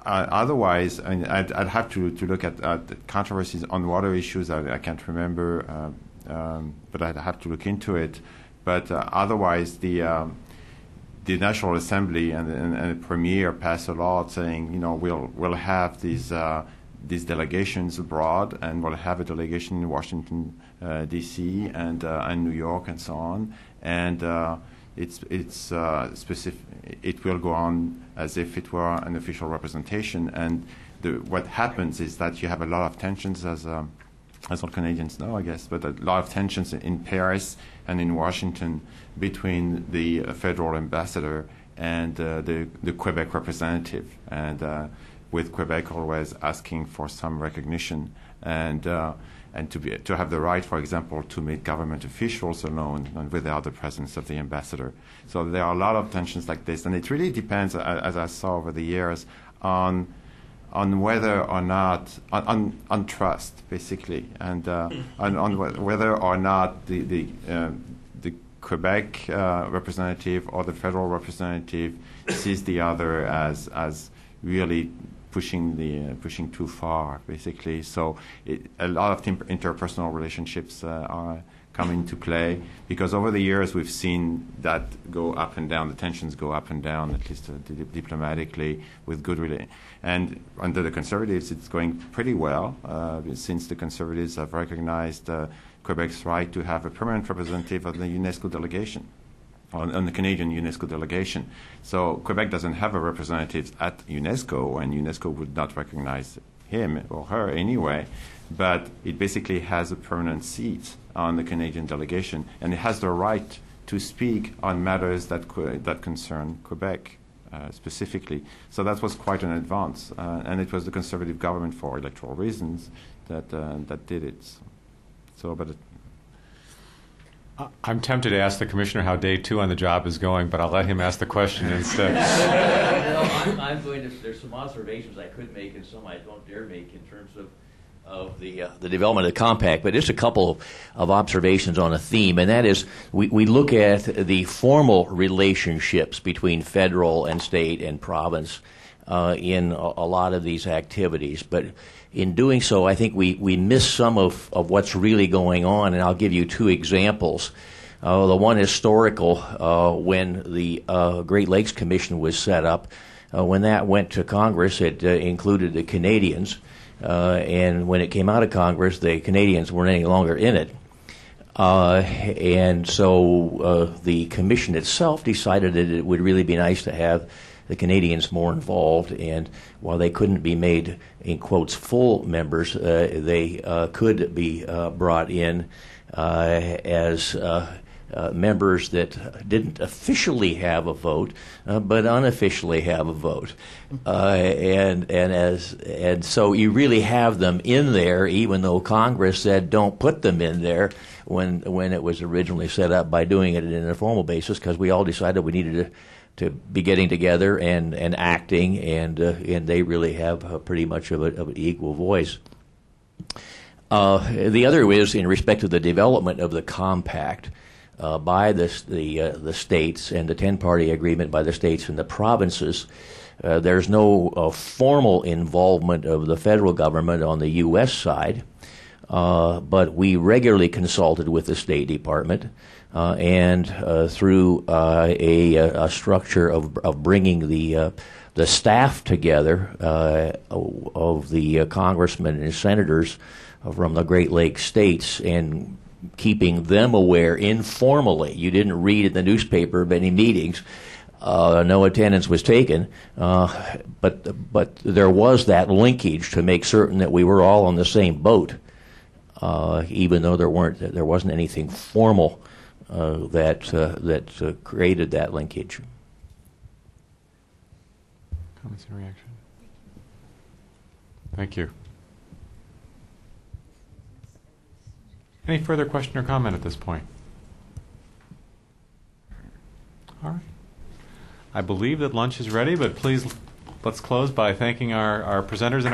Otherwise, I'd have to look at controversies on water issues. I can't remember, but I'd have to look into it. But otherwise, the National Assembly and the Premier pass a law saying, we'll have these delegations abroad, and we'll have a delegation in Washington, D.C. and New York and so on, and it's specific. It will go on as if it were an official representation, and what happens is that you have a lot of tensions, as all Canadians know, I guess, but a lot of tensions in Paris and in Washington between the federal ambassador and the Quebec representative, and with Quebec always asking for some recognition and to have the right, for example, to meet government officials alone and without the presence of the ambassador. So there are a lot of tensions like this, and it really depends, as I saw over the years, on whether or not on trust, basically, and on whether or not the Quebec representative or the federal representative sees the other as really pushing too far, basically. So a lot of interpersonal relationships are come into play, because over the years we've seen that go up and down, the tensions go up and down, at least diplomatically, with good relations. And under the Conservatives, it's going pretty well, since the Conservatives have recognized Quebec's right to have a permanent representative of the UNESCO delegation, on the Canadian UNESCO delegation. So Quebec doesn't have a representative at UNESCO, and UNESCO would not recognize him or her anyway, but it basically has a permanent seat on the Canadian delegation, and it has the right to speak on matters that concern Quebec specifically. So that was quite an advance, and it was the Conservative government, for electoral reasons, that did it. I'm tempted to ask the Commissioner how day 2 on the job is going, but I'll let him ask the question instead. I'm going to, there's some observations I could make and some I don't dare make in terms of of the development of the compact, but just a couple of observations on a theme, and that is we look at the formal relationships between federal and state and province in a lot of these activities, but in doing so, I think we miss some of what's really going on, and I'll give you two examples. The one historical, when the Great Lakes Commission was set up, when that went to Congress, it included the Canadians. And when it came out of Congress, the Canadians weren't any longer in it. And so the commission itself decided that it would really be nice to have the Canadians more involved. And while they couldn't be made, in quotes, full members, they could be brought in as members that didn't officially have a vote, but unofficially have a vote, and so you really have them in there, even though Congress said don't put them in there when it was originally set up by doing it in a formal basis, because we all decided we needed to be getting together and acting, and they really have pretty much of an equal voice. The other is in respect to the development of the compact. By the states and the 10-party agreement by the states and the provinces, there's no formal involvement of the federal government on the U.S. side, but we regularly consulted with the State Department and through a structure of bringing the staff together of the congressmen and senators from the Great Lakes states and keeping them aware informally. You didn't read in the newspaper of any meetings. No attendance was taken, but there was that linkage to make certain that we were all on the same boat, even though there wasn't anything formal that created that linkage. Comments and reaction. Thank you. Any further question or comment at this point? All right. I believe that lunch is ready, but please let's close by thanking our presenters and